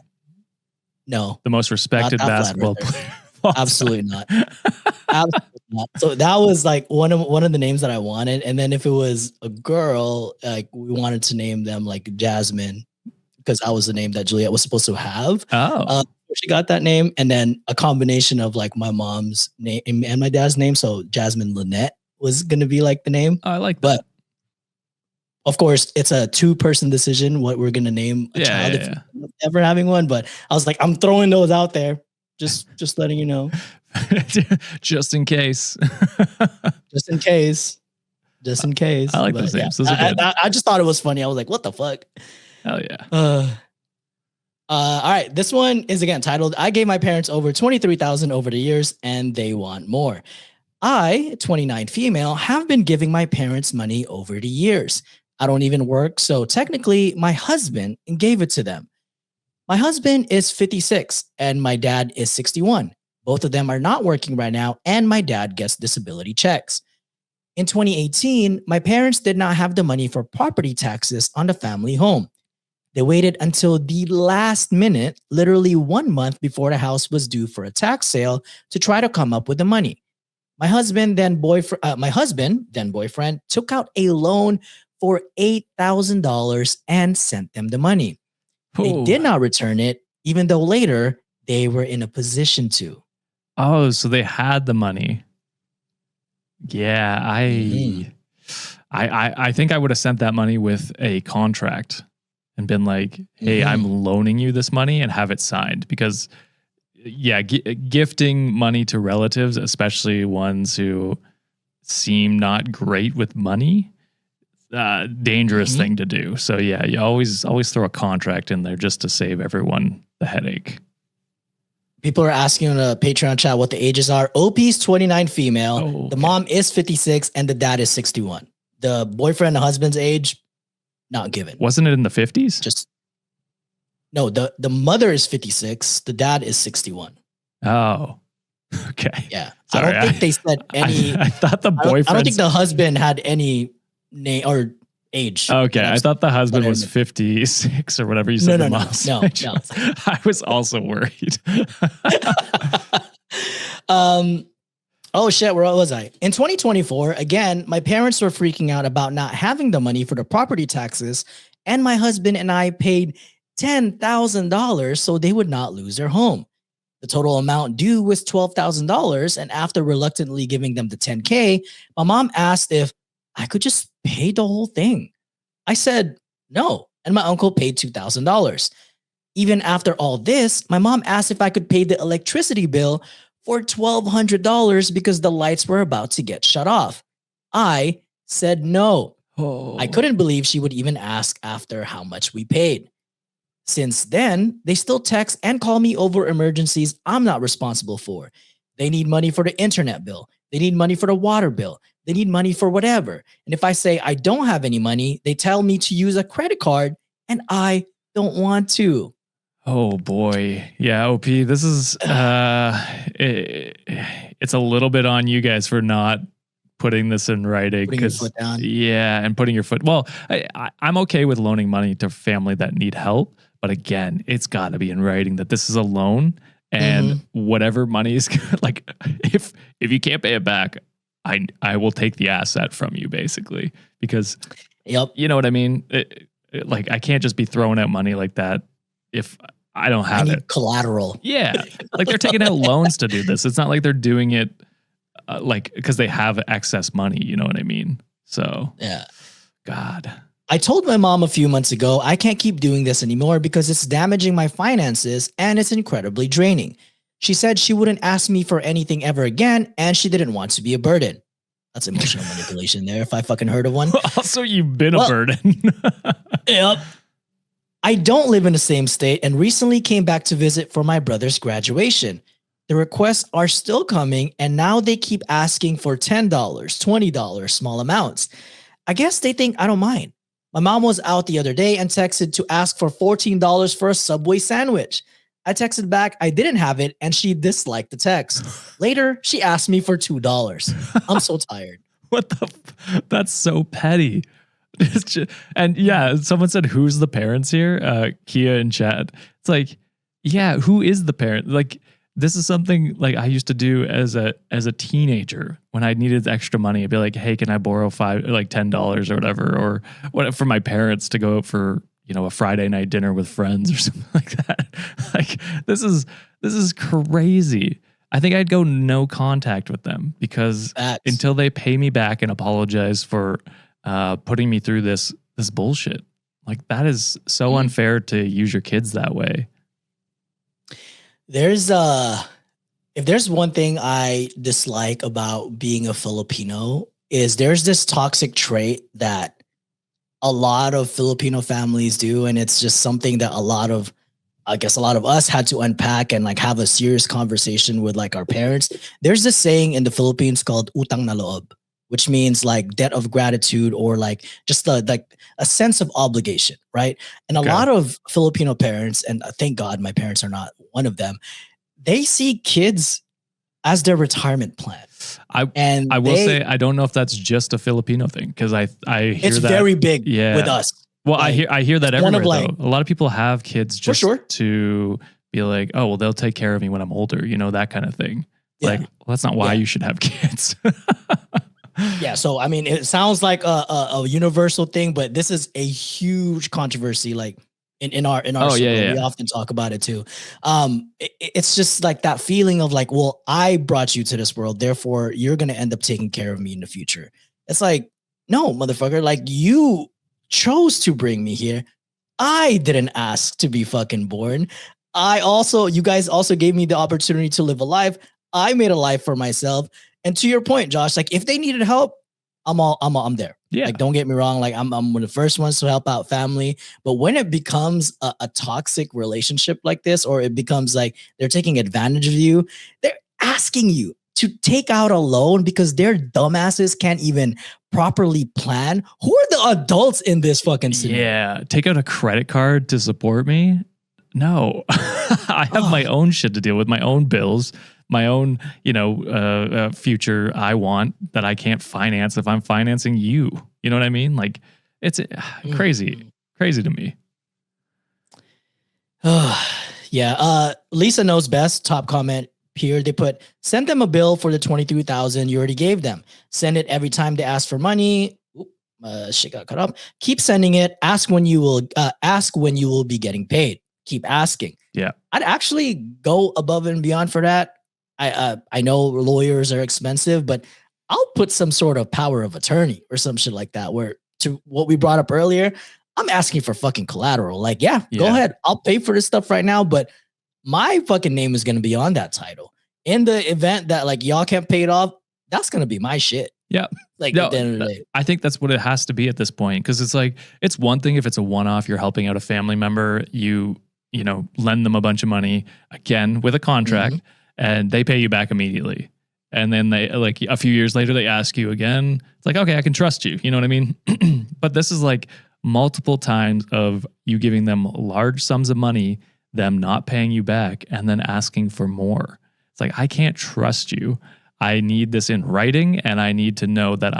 no, the most respected not flat basketball earther. player. of all Absolutely time. not. Absolutely not. So that was like one of the names that I wanted. And then if it was a girl, like we wanted to name them like Jasmine, because that was the name that Juliet was supposed to have. Oh, She got that name, and then a combination of like my mom's name and my dad's name. So Jasmine Lynette was gonna be like the name. I like But that. of course, it's a 2-person decision what we're gonna name a child if we're ever having one. But I was like, I'm throwing those out there, just letting you know, Just in case. just in case, just in case. I like But those yeah, names. Those are good. I just thought it was funny. I was like, what the fuck? Hell yeah. All right, this one is again titled, I gave my parents over 23,000 over the years and they want more. I, 29 female, have been giving my parents money over the years. I don't even work, so technically my husband gave it to them. My husband is 56 and my dad is 61. Both of them are not working right now and my dad gets disability checks. In 2018, my parents did not have the money for property taxes on the family home. They waited until the last minute, literally 1 month before the house was due for a tax sale, to try to come up with the money. My husband, then boyfriend, took out a loan for $8,000 and sent them the money. They Ooh. did not return it, even though later they were in a position to. Oh, so they had the money. Yeah, I think I would have sent that money with a contract and been like, hey, I'm loaning you this money and have it signed. Because yeah, gifting money to relatives, especially ones who seem not great with money, dangerous thing to do. So yeah, you always throw a contract in there just to save everyone the headache. People are asking in the Patreon chat what the ages are. OP's 29 female. Oh, okay. The mom is 56 and the dad is 61. The boyfriend, the husband's age, not given. Wasn't it in the 50s? Just no, the mother is 56, the dad is 61. Oh, okay. Yeah. Sorry, I don't think they said any. I thought the boyfriend. I don't think the husband had any name or age. Okay, I thought the husband was whatever. 56 or whatever you said. No. I was also worried. Oh shit, where was I? In 2024, again, my parents were freaking out about not having the money for the property taxes, and my husband and I paid $10,000 so they would not lose their home. The total amount due was $12,000, and after reluctantly giving them the $10K, my mom asked if I could just pay the whole thing. I said no, and my uncle paid $2,000. Even after all this, my mom asked if I could pay the electricity bill for $1,200 because the lights were about to get shut off. I said no. Oh. I couldn't believe she would even ask after how much we paid. Since then, they still text and call me over emergencies I'm not responsible for. They need money for the internet bill. They need money for the water bill. They need money for whatever. And if I say I don't have any money, they tell me to use a credit card, and I don't want to. Oh boy. Yeah, OP, this is it's a little bit on you guys for not putting this in writing. Putting your foot down. Yeah, and putting your foot. Well, I'm okay with loaning money to family that need help, but again, it's got to be in writing that this is a loan, and whatever money is like, if you can't pay it back, I will take the asset from you, basically, because you know what I mean. Like, I can't just be throwing out money like that if I don't have it. Collateral. Yeah. Like, they're taking out loans to do this. It's not like they're doing it like because they have excess money. You know what I mean? So, yeah. God. I told my mom a few months ago, I can't keep doing this anymore because it's damaging my finances and it's incredibly draining. She said she wouldn't ask me for anything ever again, and she didn't want to be a burden. That's emotional manipulation there, if I fucking heard of one. Also, you've been a burden. Yep. I don't live in the same state and recently came back to visit for my brother's graduation. The requests are still coming, and now they keep asking for $10, $20, small amounts. I guess they think I don't mind. My mom was out the other day and texted to ask for $14 for a Subway sandwich. I texted back I didn't have it, and she disliked the text. Later, she asked me for $2. I'm so tired. What the? That's so petty. It's just, and yeah, someone said, "Who's the parents here?" Kia and Chad. It's like, yeah, who is the parent? Like, this is something like I used to do as a teenager when I needed extra money. I'd be like, "Hey, can I borrow $10 or whatever, or what for my parents to go out for a Friday night dinner with friends or something like that?" Like, this is crazy. I think I'd go no contact with them because until they pay me back and apologize for putting me through this bullshit. Like, that is so unfair to use your kids that way. There's if there's one thing I dislike about being a Filipino is there's this toxic trait that a lot of Filipino families do, and it's just something that a lot of us had to unpack and like have a serious conversation with like our parents. There's this saying in the Philippines called utang na loob, which means like debt of gratitude, or like just like a sense of obligation, right? And a lot of Filipino parents, and thank God my parents are not one of them, they see kids as their retirement plan. I will say I don't know if that's just a Filipino thing, because I hear it's that very big with us. Well, like, I hear that everywhere though. A lot of people have kids just to be like, oh, well, they'll take care of me when I'm older, that kind of thing. Yeah. Like, well, that's not why you should have kids. Yeah, so I mean, it sounds like a universal thing, but this is a huge controversy. Like in our circle, we often talk about it too. It's just like that feeling of like, well, I brought you to this world, therefore you're gonna end up taking care of me in the future. It's like, no, motherfucker, like you chose to bring me here. I didn't ask to be fucking born. You guys also gave me the opportunity to live a life. I made a life for myself. And to your point, Josh, like if they needed help, I'm there. Yeah. Like, don't get me wrong. Like I'm one of the first ones to help out family. But when it becomes a toxic relationship like this, or it becomes like they're taking advantage of you, they're asking you to take out a loan because their dumbasses can't even properly plan. Who are the adults in this fucking scenario? Yeah. Take out a credit card to support me? No. I have my own shit to deal with, my own bills, my own, future I want that I can't finance if I'm financing you. You know what I mean? Like, it's crazy to me. Yeah. Lisa knows best. Top comment here. They put, send them a bill for the 23,000 you already gave them. Send it every time they ask for money. Shit got cut off. Keep sending it. Ask when you will be getting paid. Keep asking. Yeah. I'd actually go above and beyond for that. I know lawyers are expensive, but I'll put some sort of power of attorney or some shit like that, where, to what we brought up earlier, I'm asking for fucking collateral. Like, go ahead. I'll pay for this stuff right now, but my fucking name is going to be on that title. In the event that like y'all can't pay it off, that's going to be my shit. Yeah. Like, at the end of the day. I think that's what it has to be at this point. Cause it's like, it's one thing if it's a one-off, you're helping out a family member, you lend them a bunch of money, again, with a contract, and they pay you back immediately. And then they, like, a few years later, they ask you again. It's like, okay, I can trust you. You know what I mean? But this is like multiple times of you giving them large sums of money, them not paying you back, and then asking for more. It's like, I can't trust you. I need this in writing, and I need to know that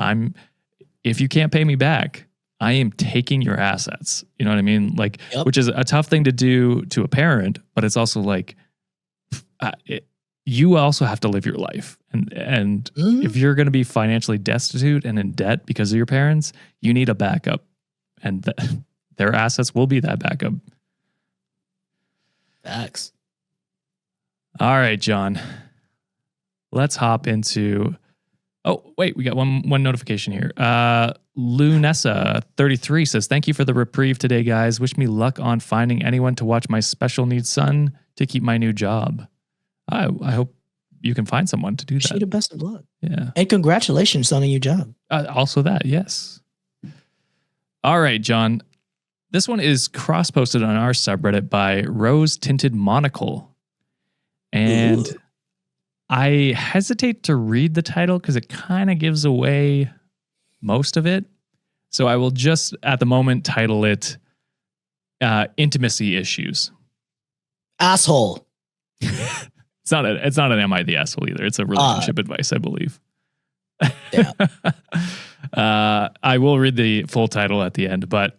if you can't pay me back, I am taking your assets. You know what I mean? Like, which is a tough thing to do to a parent, but it's also like, you also have to live your life. And if you're going to be financially destitute and in debt because of your parents, you need a backup, and their assets will be that backup. Facts. All right, John, let's hop into, we got one notification here. Lunessa 33 says, thank you for the reprieve today, guys. Wish me luck on finding anyone to watch my special needs son to keep my new job. I hope you can find someone to do that. Wish you the best of luck. Yeah. And congratulations on a new job. Also that, yes. All right, John. This one is cross-posted on our subreddit by Rose Tinted Monocle. And I hesitate to read the title because it kind of gives away most of it. So I will just, at the moment, title it Intimacy Issues. Asshole. It's not an Am I the Asshole either. It's a relationship advice, I believe. Damn. I will read the full title at the end, but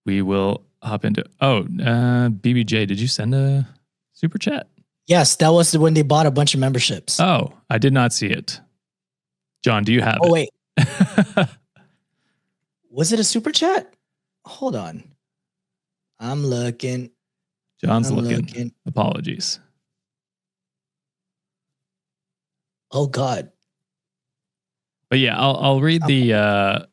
we will hop into. BBJ, did you send a super chat? Yes, that was when they bought a bunch of memberships. Oh, I did not see it. John, do you have it? Oh, wait. Was it a super chat? Hold on. I'm looking. John's looking. Apologies. Oh, God. But yeah, I'll read the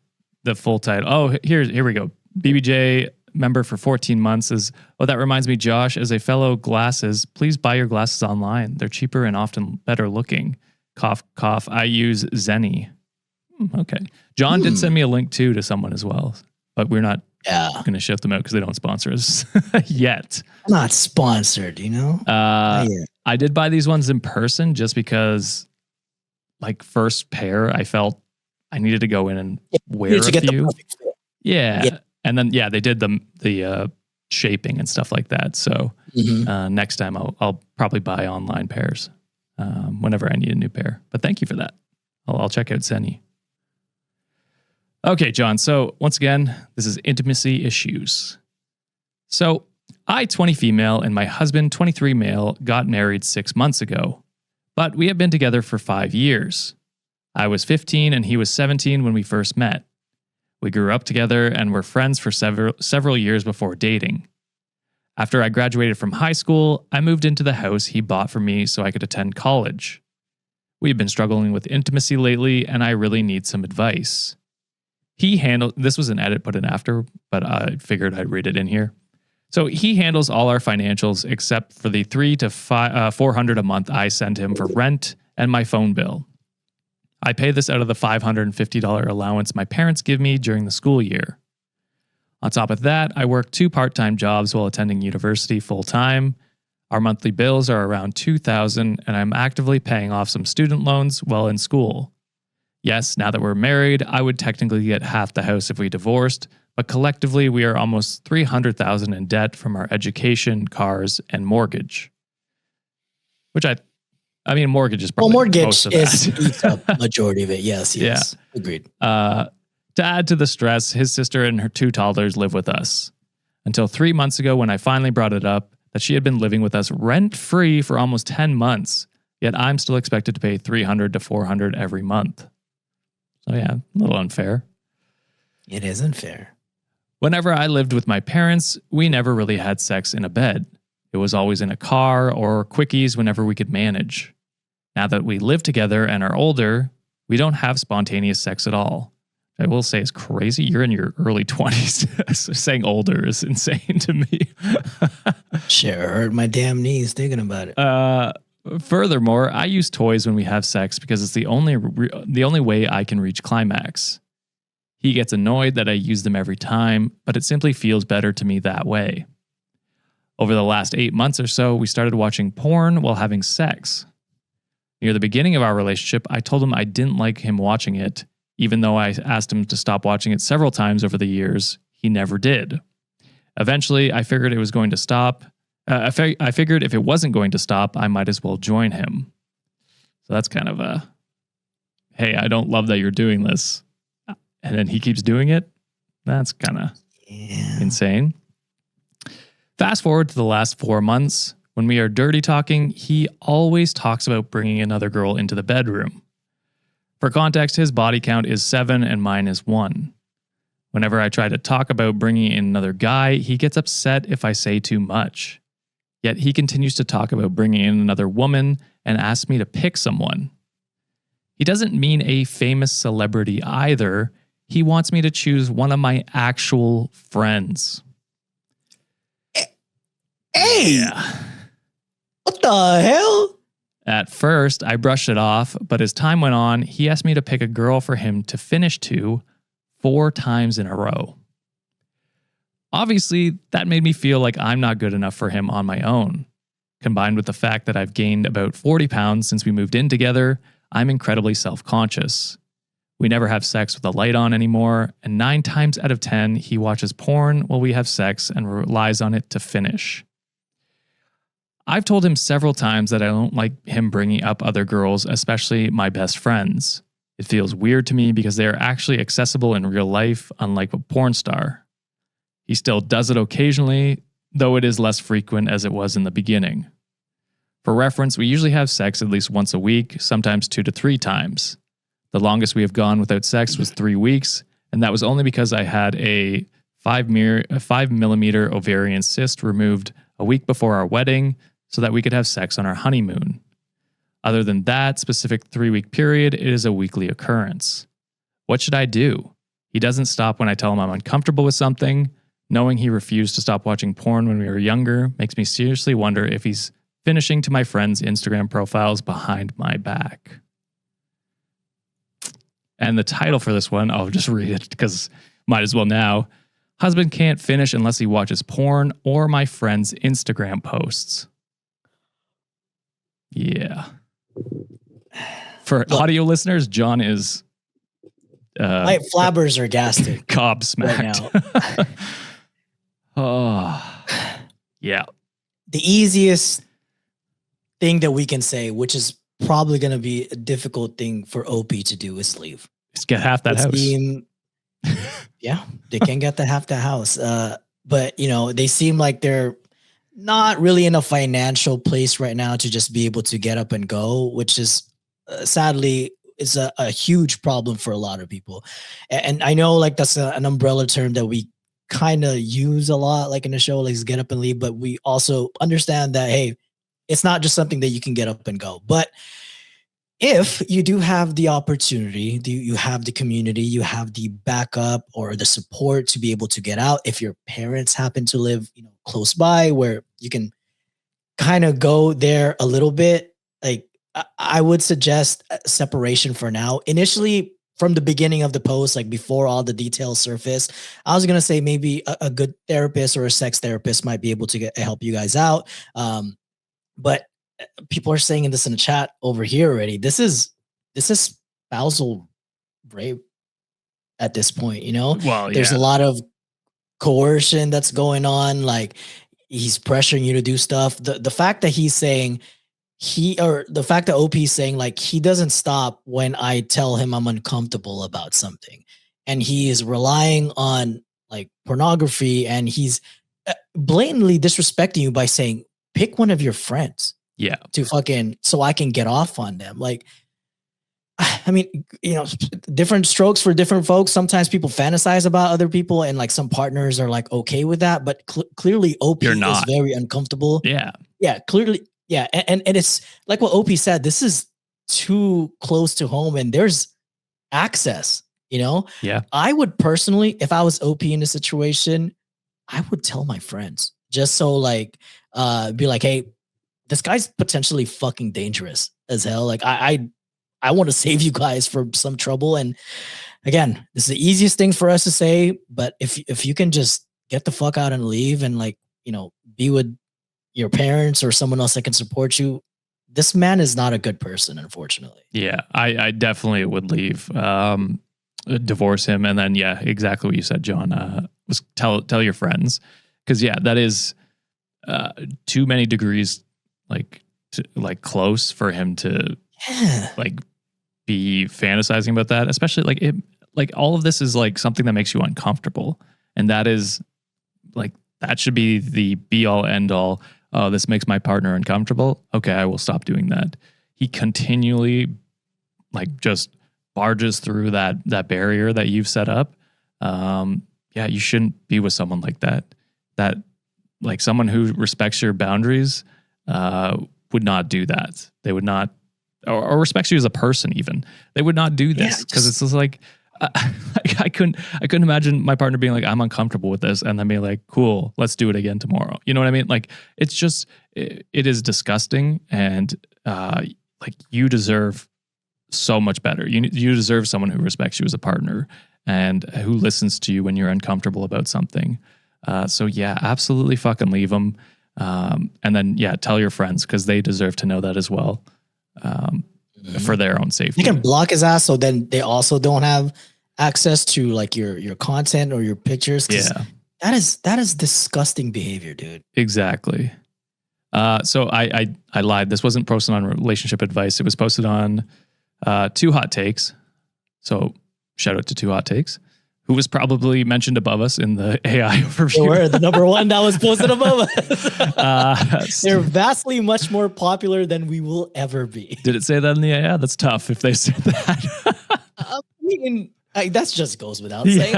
full title. Oh, here we go. BBJ member for 14 months is, that reminds me, Josh, as a fellow glasses, please buy your glasses online. They're cheaper and often better looking. Cough, cough. I use Zenny. Okay. John did send me a link too to someone as well, but we're not going to shift them out because they don't sponsor us yet. Not sponsored, you know? I did buy these ones in person just because, like, first pair, I felt I needed to go in and wear a few. Yeah. And then, they did the shaping and stuff like that. So next time I'll probably buy online pairs whenever I need a new pair. But thank you for that. I'll check out Zenny. Okay, John. So once again, this is intimacy issues. So I, 20 female, and my husband, 23 male, got married 6 months ago. But we have been together for 5 years. I was 15 and he was 17 when we first met. We grew up together and were friends for several years before dating. After I graduated from high school, I moved into the house he bought for me so I could attend college. We've been struggling with intimacy lately, and I really need some advice. This was an edit put in after, but I figured I'd read it in here. So he handles all our financials except for the $300 to $400 a month I send him for rent and my phone bill. I pay this out of the $550 allowance my parents give me during the school year. On top of that, I work 2 part-time jobs while attending university full-time. Our monthly bills are around $2,000, and I'm actively paying off some student loans while in school. Yes, now that we're married, I would technically get half the house if we divorced, but collectively we are almost $300,000 in debt from our education, cars, and mortgage. Which I mean, mortgage is probably most of that. A majority of it. Yes. Yeah. Agreed. To add to the stress, his sister and her 2 toddlers live with us. Until 3 months ago when I finally brought it up that she had been living with us rent-free for almost 10 months, yet I'm still expected to pay $300 to $400 every month. So yeah, a little unfair. It is unfair. Whenever I lived with my parents, we never really had sex in a bed. It was always in a car or quickies whenever we could manage. Now that we live together and are older, we don't have spontaneous sex at all. I will say it's crazy. You're in your early 20s. So saying older is insane to me. Sure, hurt my damn knees thinking about it. Furthermore, I use toys when we have sex because it's the only way I can reach climax. He gets annoyed that I use them every time, but it simply feels better to me that way. Over the last 8 months or so, we started watching porn while having sex. Near the beginning of our relationship, I told him I didn't like him watching it, even though I asked him to stop watching it several times over the years. He never did. Eventually, I figured it was going to stop. I figured if it wasn't going to stop, I might as well join him. So that's kind of a, hey, I don't love that you're doing this. And then he keeps doing it. That's kind of insane. Fast forward to the last 4 months. When we are dirty talking, he always talks about bringing another girl into the bedroom. For context, his body count is 7 and mine is 1. Whenever I try to talk about bringing in another guy, he gets upset if I say too much. Yet he continues to talk about bringing in another woman and asks me to pick someone. He doesn't mean a famous celebrity either. He wants me to choose one of my actual friends. Hey! Yeah. What the hell? At first, I brushed it off, but as time went on, he asked me to pick a girl for him to finish to 4 times in a row. Obviously, that made me feel like I'm not good enough for him on my own. Combined with the fact that I've gained about 40 pounds since we moved in together, I'm incredibly self-conscious. We never have sex with the light on anymore, and 9 times out of 10, he watches porn while we have sex and relies on it to finish. I've told him several times that I don't like him bringing up other girls, especially my best friends. It feels weird to me because they are actually accessible in real life, unlike a porn star. He still does it occasionally, though it is less frequent as it was in the beginning. For reference, we usually have sex at least once a week, sometimes 2 to 3 times. The longest we have gone without sex was 3 weeks, and that was only because I had a 5 millimeter ovarian cyst removed a week before our wedding so that we could have sex on our honeymoon. Other than that specific 3-week period, it is a weekly occurrence. What should I do? He doesn't stop when I tell him I'm uncomfortable with something. Knowing he refused to stop watching porn when we were younger makes me seriously wonder if he's finishing to my friends' Instagram profiles behind my back. And the title for this one, I'll just read it because might as well now. Husband can't finish unless he watches porn or my friend's Instagram posts. Yeah. For audio listeners, John is... my flabbers are gasted. Gobsmacked. Right now. Oh, yeah. The easiest thing that we can say, which is probably going to be a difficult thing for OP to do, is leave. Just get half that house. Yeah, they can get the half the house. But, you know, they seem like they're not really in a financial place right now to just be able to get up and go, which is sadly is a huge problem for a lot of people. And I know like that's an umbrella term that we kind of use a lot, like in the show, like get up and leave. But we also understand that, hey, it's not just something that you can get up and go. But if you do have the opportunity, you have the community, you have the backup or the support to be able to get out. If your parents happen to live, you know, close by where you can kind of go there a little bit, like I would suggest separation for now. Initially, from the beginning of the post, like before all the details surface, I was going to say maybe a good therapist or a sex therapist might be able to help you guys out. But people are saying this in the chat over here already. This is spousal rape at this point, you know? Well, there's a lot of coercion that's going on. Like he's pressuring you to do stuff. The fact that he's saying the fact that OP is saying like he doesn't stop when I tell him I'm uncomfortable about something, and he is relying on like pornography, and he's blatantly disrespecting you by saying pick one of your friends, to fucking so I can get off on them. Like, I mean, you know, different strokes for different folks. Sometimes people fantasize about other people, and like some partners are like okay with that, but clearly OP is very uncomfortable. Yeah, clearly. Yeah, and it's like what OP said, this is too close to home and there's access, you know? Yeah. I would personally, if I was OP in this situation, I would tell my friends just so like, be like, hey, this guy's potentially fucking dangerous as hell. Like I want to save you guys from some trouble. And again, this is the easiest thing for us to say, but if you can just get the fuck out and leave and like, you know, be with your parents or someone else that can support you, this man is not a good person, unfortunately. Yeah, I definitely would leave, divorce him. And then, yeah, exactly what you said, John, was tell your friends. Cause yeah, that is too many degrees, like close for him to like be fantasizing about that, especially like all of this is like something that makes you uncomfortable. And that is like, that should be the be all end all. Oh, this makes my partner uncomfortable. Okay, I will stop doing that. He continually like just barges through that barrier that you've set up. Yeah, you shouldn't be with someone like that. That like someone who respects your boundaries would not do that. They would not, or respects you as a person even. They would not do this because it's just like, I couldn't imagine my partner being like, I'm uncomfortable with this, and then being like, cool, let's do it again tomorrow. You know what I mean? Like, it's just, it is disgusting, and like you deserve so much better. You deserve someone who respects you as a partner and who listens to you when you're uncomfortable about something. So yeah, absolutely fucking leave them, and then yeah, tell your friends because they deserve to know that as well. For their own safety. You can block his ass so then they also don't have access to like your content or your pictures. Yeah. That is disgusting behavior, dude. Exactly. So I lied. This wasn't posted on relationship advice. It was posted on Two Hot Takes. So shout out to Two Hot Takes, who was probably mentioned above us in the AI overview. They were the number one that was posted above us. They're vastly much more popular than we will ever be. Did it say that in the AI? That's tough if they said that. I mean, that just goes without saying.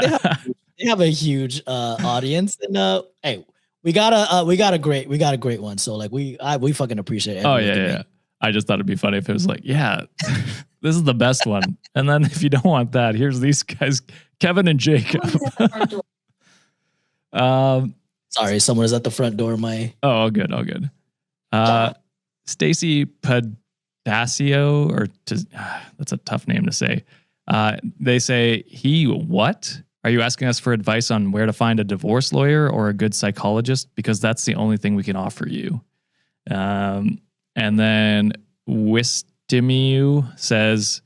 They have a huge audience, and hey, we got a great one. So like we fucking appreciate it. Oh yeah. I just thought it'd be funny if it was like, yeah, this is the best one. And then if you don't want that, here's these guys, Kevin and Jacob. Sorry, someone is at the front door. All good. Stacy Padasio, or that's a tough name to say. They say, what? Are you asking us for advice on where to find a divorce lawyer or a good psychologist? Because that's the only thing we can offer you. And then Wistimiu says,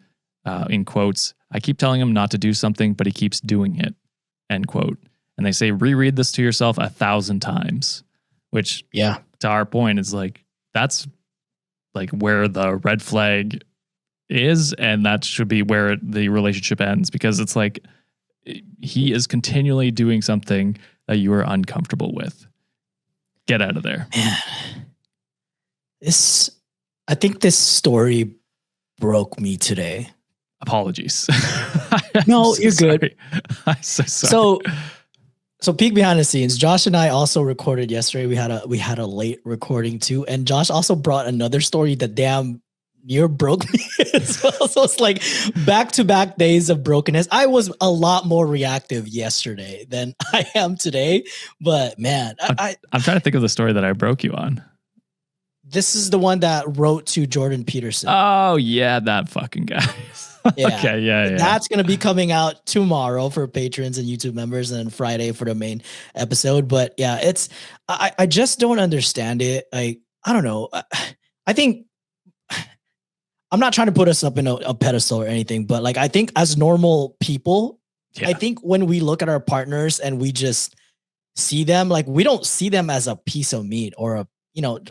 in quotes, I keep telling him not to do something, but he keeps doing it, end quote. And they say, reread this to yourself 1,000 times, which, to our point, is like, that's like where the red flag is. And that should be where the relationship ends, because it's like, he is continually doing something that you are uncomfortable with. Get out of there. Man. I think this story broke me today. Apologies. No, you're good. I'm so sorry. So peek behind the scenes. Josh and I also recorded yesterday. We had a late recording too, and Josh also brought another story that damn near broke me as well. So it's like back-to-back days of brokenness. I was a lot more reactive yesterday than I am today. But man, I'm trying to think of the story that I broke you on. This is the one that wrote to Jordan Peterson. Oh, yeah, that fucking guy. Yeah. Okay, yeah. That's going to be coming out tomorrow for patrons and YouTube members, and then Friday for the main episode. But yeah, I just don't understand it. I don't know. I think I'm not trying to put us up in a pedestal or anything, but like I think as normal people, I think when we look at our partners and we just see them, like we don't see them as a piece of meat or a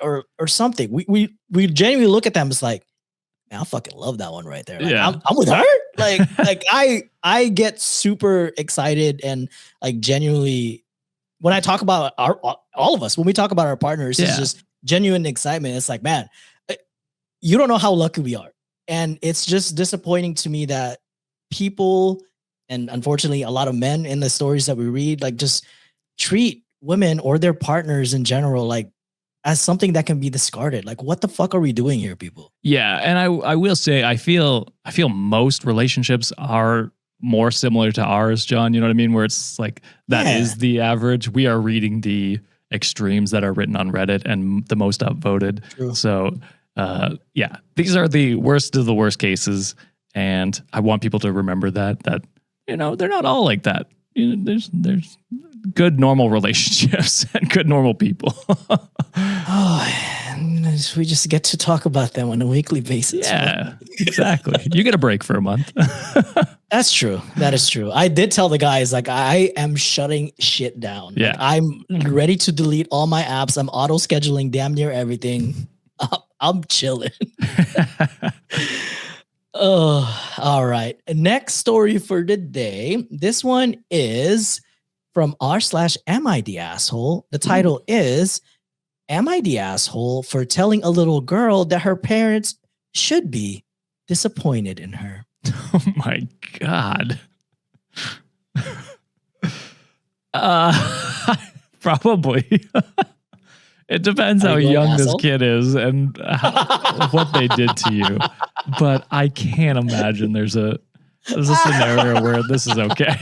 or something. We genuinely look at them as like, man, I fucking love that one right there. Like, I'm with her. Like I get super excited and like genuinely when I talk about all of us, when we talk about our partners, it's just genuine excitement. It's like, man, you don't know how lucky we are. And it's just disappointing to me that people, and unfortunately a lot of men in the stories that we read, like just treat women or their partners in general, like as something that can be discarded. Like, what the fuck are we doing here, people? Yeah, and I will say, I feel most relationships are more similar to ours, John. You know what I mean? Where it's like that is the average. We are reading the extremes that are written on Reddit and the most upvoted. True. So, these are the worst of the worst cases, and I want people to remember that they're not all like that. There's good normal relationships and good normal people. We just get to talk about them on a weekly basis. Yeah, exactly. You get a break for a month. That's true. That is true. I did tell the guys, like, I am shutting shit down. Yeah. Like, I'm ready to delete all my apps. I'm auto scheduling damn near everything. I'm chilling. Oh, all right. Next story for the day. This one is from r/am I the asshole. The title is, am I the asshole for telling a little girl that her parents should be disappointed in her? Oh my God. Probably. It depends how young this kid is and what they did to you. But I can't imagine there's a scenario where this is okay.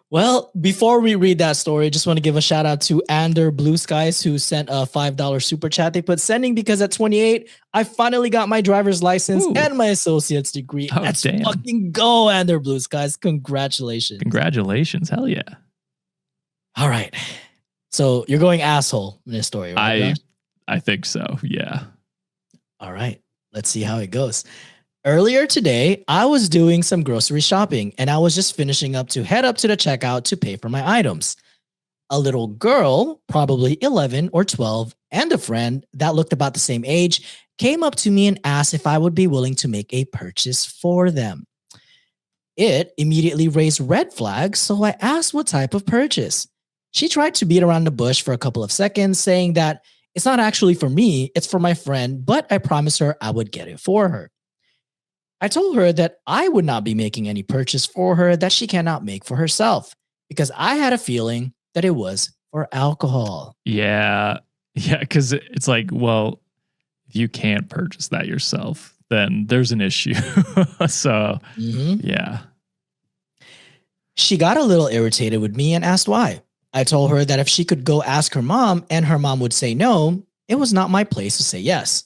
Well, before we read that story, just want to give a shout out to Ander Blue Skies, who sent a $5 super chat. They put, sending because at 28, I finally got my driver's license and my associate's degree. Oh, Let's damn. fucking go, Ander Blue Skies. Congratulations. Congratulations. Hell yeah. All right. So you're going asshole in this story, right? I think so. Yeah. All right. Let's see how it goes. Earlier today, I was doing some grocery shopping and I was just finishing up to head up to the checkout to pay for my items. A little girl, probably 11 or 12, and a friend that looked about the same age came up to me and asked if I would be willing to make a purchase for them. It immediately raised red flags, so I asked what type of purchase. She tried to beat around the bush for a couple of seconds, saying that it's not actually for me, it's for my friend, but I promised her I would get it for her. I told her that I would not be making any purchase for her that she cannot make for herself because I had a feeling that it was for alcohol. Yeah. Yeah. Cause it's like, well, if you can't purchase that yourself, then there's an issue. So, yeah. She got a little irritated with me and asked why. I told her that if she could go ask her mom and her mom would say no, it was not my place to say yes.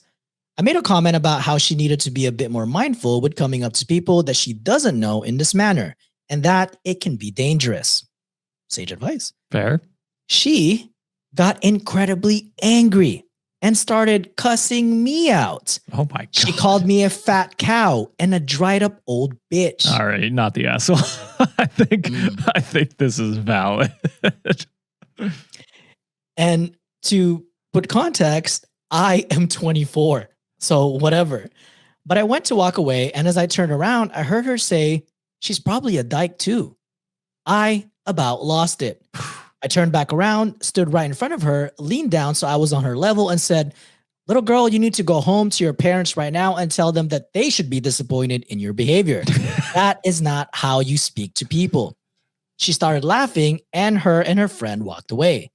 I made a comment about how she needed to be a bit more mindful with coming up to people that she doesn't know in this manner, and that it can be dangerous. Sage advice. Fair. She got incredibly angry and started cussing me out. Oh my God. She called me a fat cow and a dried up old bitch. All right, not the asshole. I think this is valid. And to put context, I am 24. So whatever. But I went to walk away, and as I turned around, I heard her say, she's probably a dyke too. I about lost it. I turned back around, stood right in front of her, leaned down so I was on her level, and said, little girl, you need to go home to your parents right now and tell them that they should be disappointed in your behavior. That is not how you speak to people. She started laughing, and her friend walked away.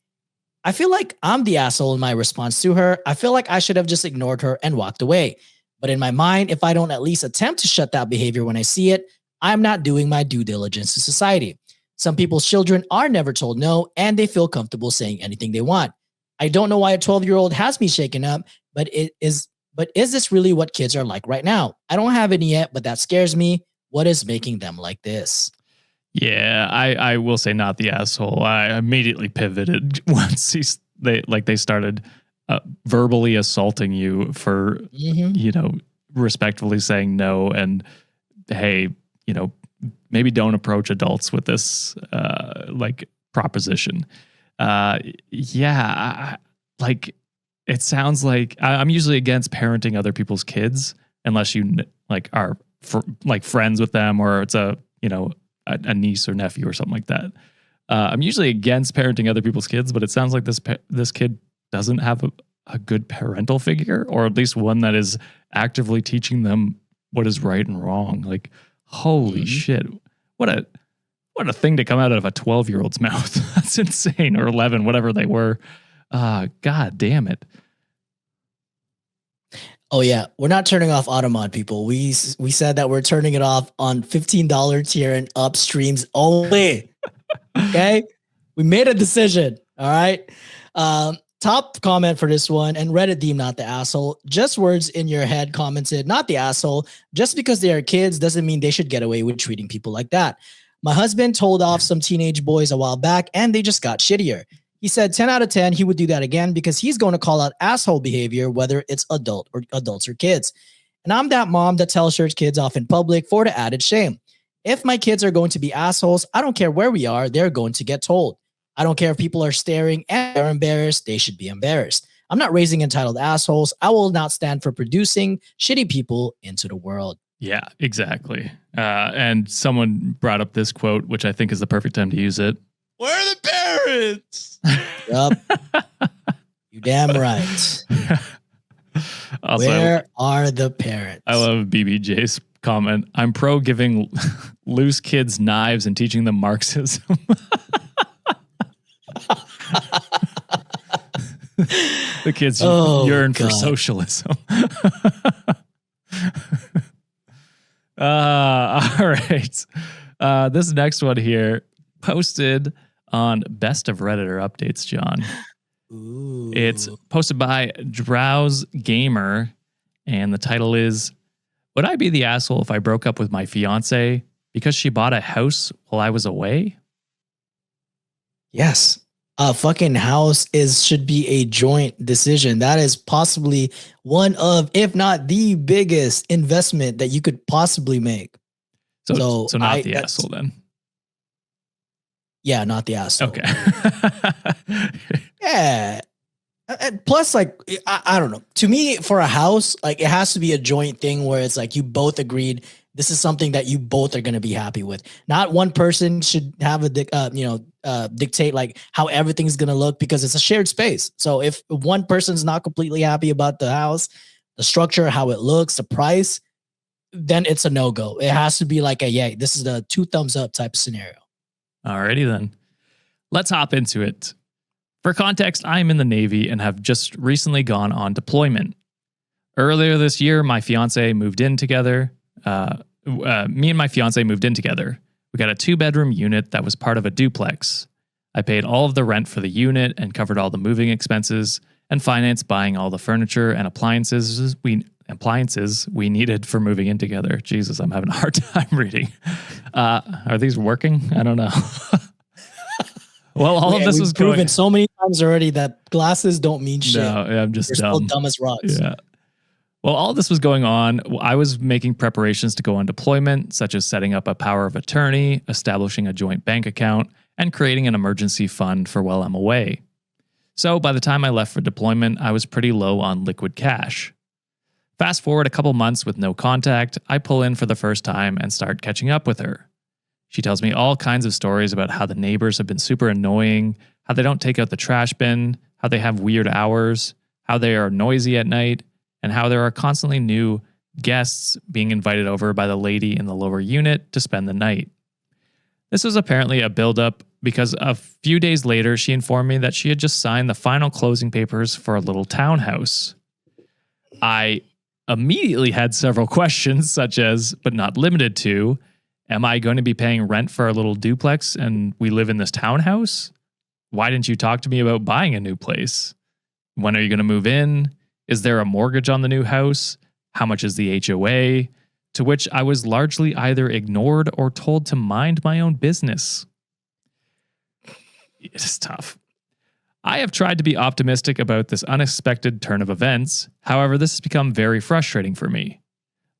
I feel like I'm the asshole in my response to her. I feel like I should have just ignored her and walked away. But in my mind, if I don't at least attempt to shut that behavior when I see it, I'm not doing my due diligence to society. Some people's children are never told no, and they feel comfortable saying anything they want. I don't know why a 12-year-old has me shaken up, but is this really what kids are like right now? I don't have any yet, but that scares me. What is making them like this? Yeah, I will say not the asshole. I immediately pivoted once they started verbally assaulting you for respectfully saying no, and hey, maybe don't approach adults with this proposition. It sounds like I'm usually against parenting other people's kids unless you are friends with them, or it's a niece or nephew or something like that. I'm usually against parenting other people's kids, but it sounds like this kid doesn't have a good parental figure, or at least one that is actively teaching them what is right and wrong. Like, holy shit. What a thing to come out of a 12-year-old's mouth. That's insane. Or 11, whatever they were. God damn it. Oh yeah, we're not turning off Automod, people. We said that we're turning it off on $15 tier and up streams only. Okay, we made a decision. All right. Top comment for this one, and Reddit deemed not the asshole. Just words in your head commented, not the asshole. Just because they are kids doesn't mean they should get away with treating people like that. My husband told off some teenage boys a while back, and they just got shittier. He said 10 out of 10, he would do that again because he's going to call out asshole behavior, whether it's adults or kids. And I'm that mom that tells her kids off in public for the added shame. If my kids are going to be assholes, I don't care where we are, they're going to get told. I don't care if people are staring and they're embarrassed, they should be embarrassed. I'm not raising entitled assholes. I will not stand for producing shitty people into the world. Yeah, exactly. And someone brought up this quote, which I think is the perfect time to use it. Where are the parents? Yup. You damn right. Also, where are the parents? I love BBJ's comment. I'm pro giving loose kids knives and teaching them Marxism. The kids yearn for socialism. All right. This next one here posted on Best of Redditor Updates, John. Ooh. It's posted by Drowse Gamer, and the title is, would I be the asshole if I broke up with my fiance because she bought a house while I was away? Yes. A fucking house should be a joint decision. That is possibly one of, if not the biggest investment that you could possibly make. So not the asshole then. Yeah, not the asshole. Okay. Yeah. And plus, like, I don't know. To me, for a house, like, it has to be a joint thing where it's like you both agreed this is something that you both are going to be happy with. Not one person should have a dictate like how everything's going to look, because it's a shared space. So if one person's not completely happy about the house, the structure, how it looks, the price, then it's a no-go. It has to be like this is the 2 thumbs up type of scenario. Alrighty then. Let's hop into it. For context, I'm in the Navy and have just recently gone on deployment. Earlier this year, my fiance moved in together. Me and my fiance moved in together. We got a 2-bedroom unit that was part of a duplex. I paid all of the rent for the unit and covered all the moving expenses and financed buying all the furniture and appliances we needed for moving in together. Jesus, I'm having a hard time reading. Are these working? I don't know. Well, all of this was proven so many times already that glasses don't mean shit. No, I'm just dumb. Still dumb as rocks. Yeah. Well, all this was going on. I was making preparations to go on deployment, such as setting up a power of attorney, establishing a joint bank account, and creating an emergency fund for while I'm away. So by the time I left for deployment, I was pretty low on liquid cash. Fast forward a couple months with no contact, I pull in for the first time and start catching up with her. She tells me all kinds of stories about how the neighbors have been super annoying, how they don't take out the trash bin, how they have weird hours, how they are noisy at night, and how there are constantly new guests being invited over by the lady in the lower unit to spend the night. This was apparently a buildup because a few days later, she informed me that she had just signed the final closing papers for a little townhouse. I immediately had several questions, such as, but not limited to, am I going to be paying rent for a little duplex and we live in this townhouse? Why didn't you talk to me about buying a new place? When are you going to move in? Is there a mortgage on the new house? How much is the HOA? To which I was largely either ignored or told to mind my own business. It's tough. I have tried to be optimistic about this unexpected turn of events. However, this has become very frustrating for me.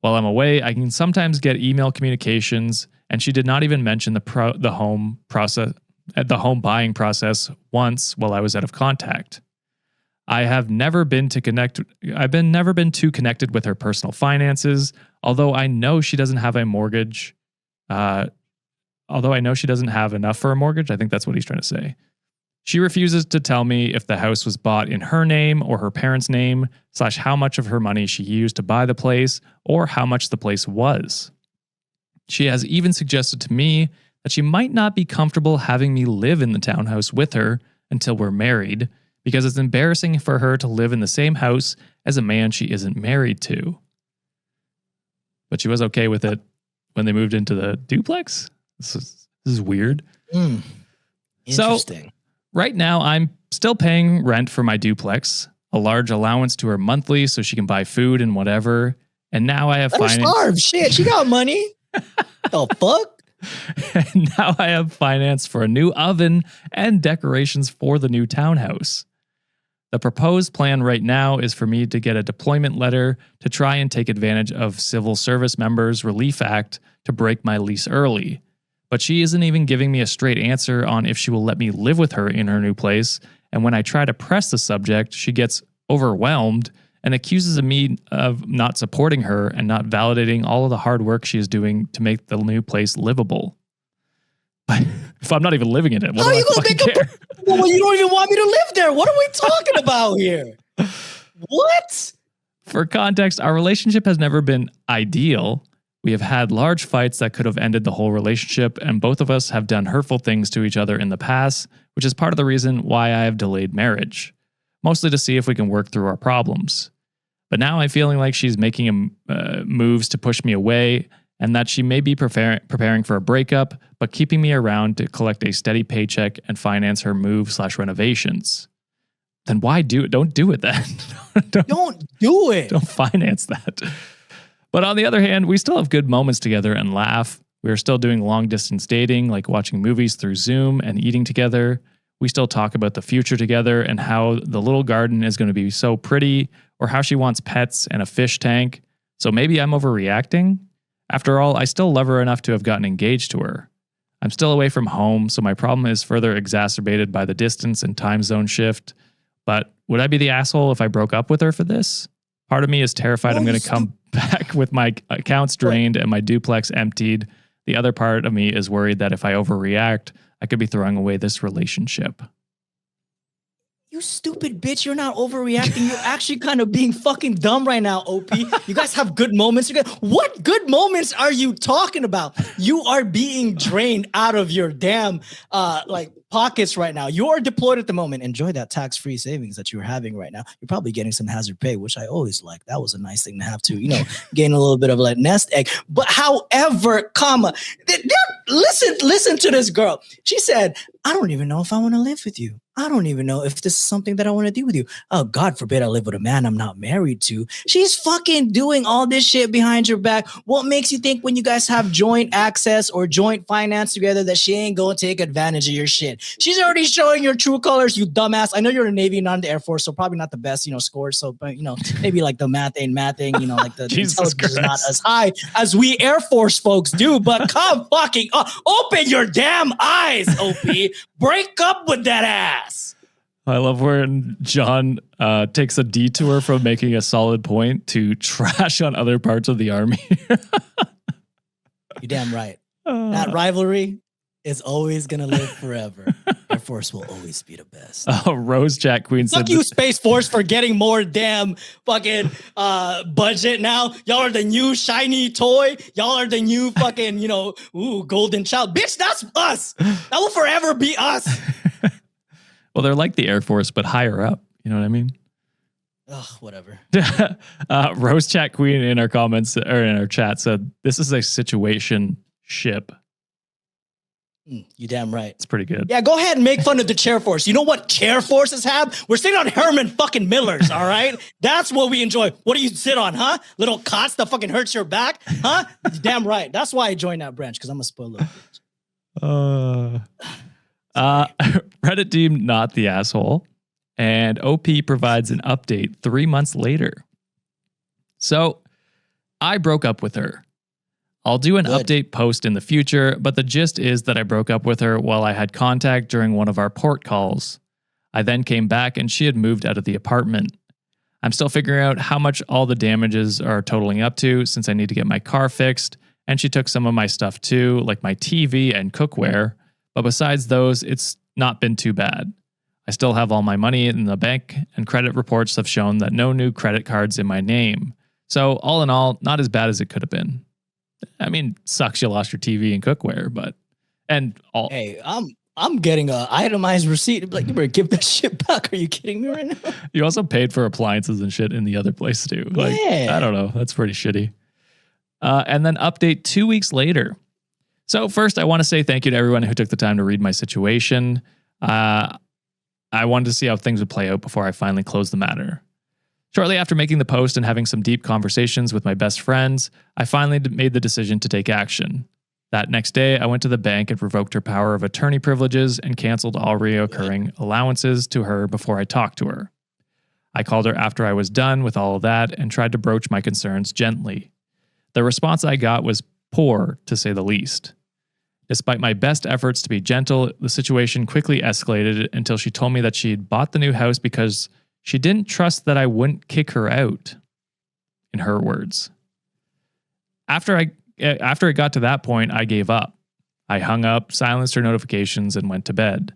While I'm away, I can sometimes get email communications, and she did not even mention the home buying process once while I was out of contact. I've never been too connected with her personal finances, although I know she doesn't have a mortgage. Although I know she doesn't have enough for a mortgage. I think that's what he's trying to say. She refuses to tell me if the house was bought in her name or her parents' name, / how much of her money she used to buy the place, or how much the place was. She has even suggested to me that she might not be comfortable having me live in the townhouse with her until we're married, because it's embarrassing for her to live in the same house as a man she isn't married to. But she was okay with it when they moved into the duplex? This is weird. Interesting. So, right now, I'm still paying rent for my duplex, a large allowance to her monthly so she can buy food and whatever. And now I have finance. Shit, she got money. The fuck? And now I have finance for a new oven and decorations for the new townhouse. The proposed plan right now is for me to get a deployment letter to try and take advantage of Civil Service Members Relief Act to break my lease early. But she isn't even giving me a straight answer on if she will let me live with her in her new place, and when I try to press the subject, she gets overwhelmed and accuses me of not supporting her and not validating all of the hard work she is doing to make the new place livable. But if I'm not even living in it, what do I fucking care? Well, you don't even want me to live there. What are we talking about here? What? For context, our relationship has never been ideal. We have had large fights that could have ended the whole relationship, and both of us have done hurtful things to each other in the past, which is part of the reason why I have delayed marriage, mostly to see if we can work through our problems. But now I'm feeling like she's making moves to push me away, and that she may be preparing for a breakup, but keeping me around to collect a steady paycheck and finance her move/renovations. Then why do it? Don't do it then. Don't do it. Don't finance that. But on the other hand, we still have good moments together and laugh. We are still doing long distance dating, like watching movies through Zoom and eating together. We still talk about the future together and how the little garden is going to be so pretty, or how she wants pets and a fish tank. So maybe I'm overreacting. After all, I still love her enough to have gotten engaged to her. I'm still away from home, so my problem is further exacerbated by the distance and time zone shift. But would I be the asshole if I broke up with her for this? Part of me is terrified I'm going to come back with my accounts drained and my duplex emptied. The other part of me is worried that if I overreact, I could be throwing away this relationship. You stupid bitch, you're not overreacting. You're actually kind of being fucking dumb right now, OP. You guys have good moments. What good moments are you talking about? You are being drained out of your damn pockets right now. You are deployed at the moment. Enjoy that tax-free savings that you're having right now. You're probably getting some hazard pay, which I always like. That was a nice thing to have to, gain a little bit of like nest egg. But however, listen to this girl. She said, I don't even know if I want to live with you. I don't even know if this is something that I want to do with you. Oh, God forbid I live with a man I'm not married to. She's fucking doing all this shit behind your back. What makes you think when you guys have joint access or joint finance together that she ain't going to take advantage of your shit? She's already showing your true colors, you dumbass. I know you're in the Navy, not in the Air Force, so probably not the best, scores. So, but, maybe like the math ain't mathing, like the intelligence is not as high as we Air Force folks do. But come fucking open your damn eyes, OP. Break up with that ass. I love when John takes a detour from making a solid point to trash on other parts of the army. You're damn right. That rivalry is always going to live forever. Air Force will always be the best. Rose Chat Queen said, fuck you, Space Force, for getting more damn fucking budget now. Y'all are the new shiny toy. Y'all are the new fucking, golden child. Bitch, that's us. That will forever be us. Well, they're like the Air Force, but higher up. You know what I mean? Ugh, whatever. Rose Chat Queen in our comments or in our chat said, this is a situation ship. You damn right. It's pretty good. Yeah, go ahead and make fun of the chair force. You know what chair forces have? We're sitting on Herman fucking Millers, all right? That's what we enjoy. What do you sit on, huh? Little cots that fucking hurts your back, huh? You're damn right. That's why I joined that branch, because I'm a spoiled little bitch. Reddit deemed not the asshole, and OP provides an update 3 months later. So I broke up with her. I'll do an update post in the future, but the gist is that I broke up with her while I had contact during one of our port calls. I then came back and she had moved out of the apartment. I'm still figuring out how much all the damages are totaling up to since I need to get my car fixed, and she took some of my stuff too, like my TV and cookware. But besides those, it's not been too bad. I still have all my money in the bank, and credit reports have shown that no new credit cards in my name. So all in all, not as bad as it could have been. I mean, sucks you lost your TV and cookware, but Hey, I'm getting a itemized receipt. Like, you better give that shit back. Are you kidding me right now? You also paid for appliances and shit in the other place too. Like, yeah. I don't know. That's pretty shitty. And then update 2 weeks later. So first, I want to say thank you to everyone who took the time to read my situation. I wanted to see how things would play out before I finally closed the matter. Shortly after making the post and having some deep conversations with my best friends, I finally made the decision to take action. That next day, I went to the bank and revoked her power of attorney privileges and canceled all reoccurring allowances to her before I talked to her. I called her after I was done with all of that and tried to broach my concerns gently. The response I got was poor, to say the least. Despite my best efforts to be gentle, the situation quickly escalated until she told me that she had bought the new house because she didn't trust that I wouldn't kick her out, in her words. After it got to that point, I gave up. I hung up, silenced her notifications, and went to bed.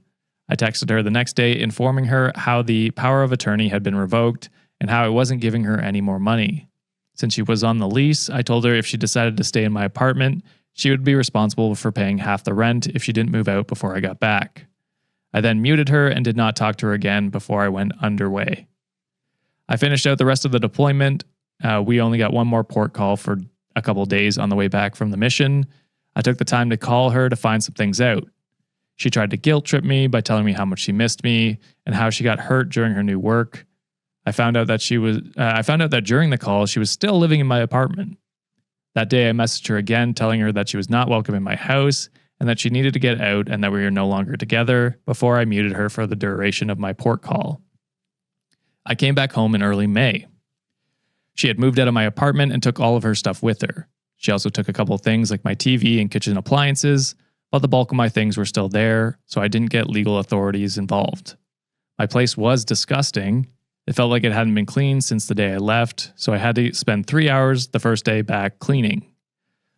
I texted her the next day informing her how the power of attorney had been revoked and how I wasn't giving her any more money. Since she was on the lease, I told her if she decided to stay in my apartment, she would be responsible for paying half the rent if she didn't move out before I got back. I then muted her and did not talk to her again before I went underway. I finished out the rest of the deployment. We only got one more port call for a couple days on the way back from the mission. I took the time to call her to find some things out. She tried to guilt trip me by telling me how much she missed me and how she got hurt during her new work. I found out that during the call she was still living in my apartment. That day I messaged her again telling her that she was not welcome in my house and that she needed to get out and that we were no longer together before I muted her for the duration of my port call. I came back home in early May. She had moved out of my apartment and took all of her stuff with her. She also took a couple of things like my TV and kitchen appliances, but the bulk of my things were still there, so I didn't get legal authorities involved. My place was disgusting. It felt like it hadn't been cleaned since the day I left, so I had to spend 3 hours the first day back cleaning.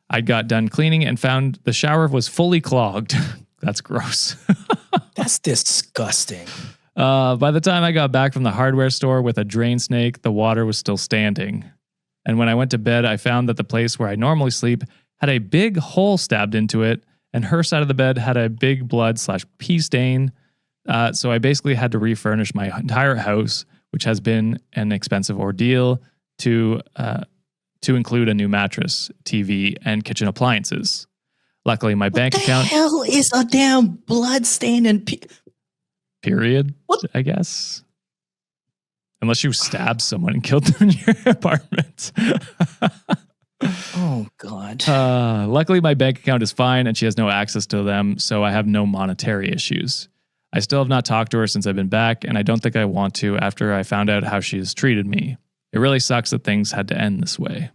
I got done cleaning and found the shower was fully clogged. That's gross. That's disgusting. By the time I got back from the hardware store with a drain snake, the water was still standing. And when I went to bed, I found that the place where I normally sleep had a big hole stabbed into it, and her side of the bed had a big blood/pee stain. So I basically had to refurnish my entire house, which has been an expensive ordeal, to include a new mattress, TV, and kitchen appliances. Luckily, my bank account... What the hell is a damn blood stain and period, what? I guess. Unless you stabbed someone and killed them in your apartment. Oh, God. Luckily, my bank account is fine and she has no access to them, so I have no monetary issues. I still have not talked to her since I've been back, and I don't think I want to after I found out how she has treated me. It really sucks that things had to end this way.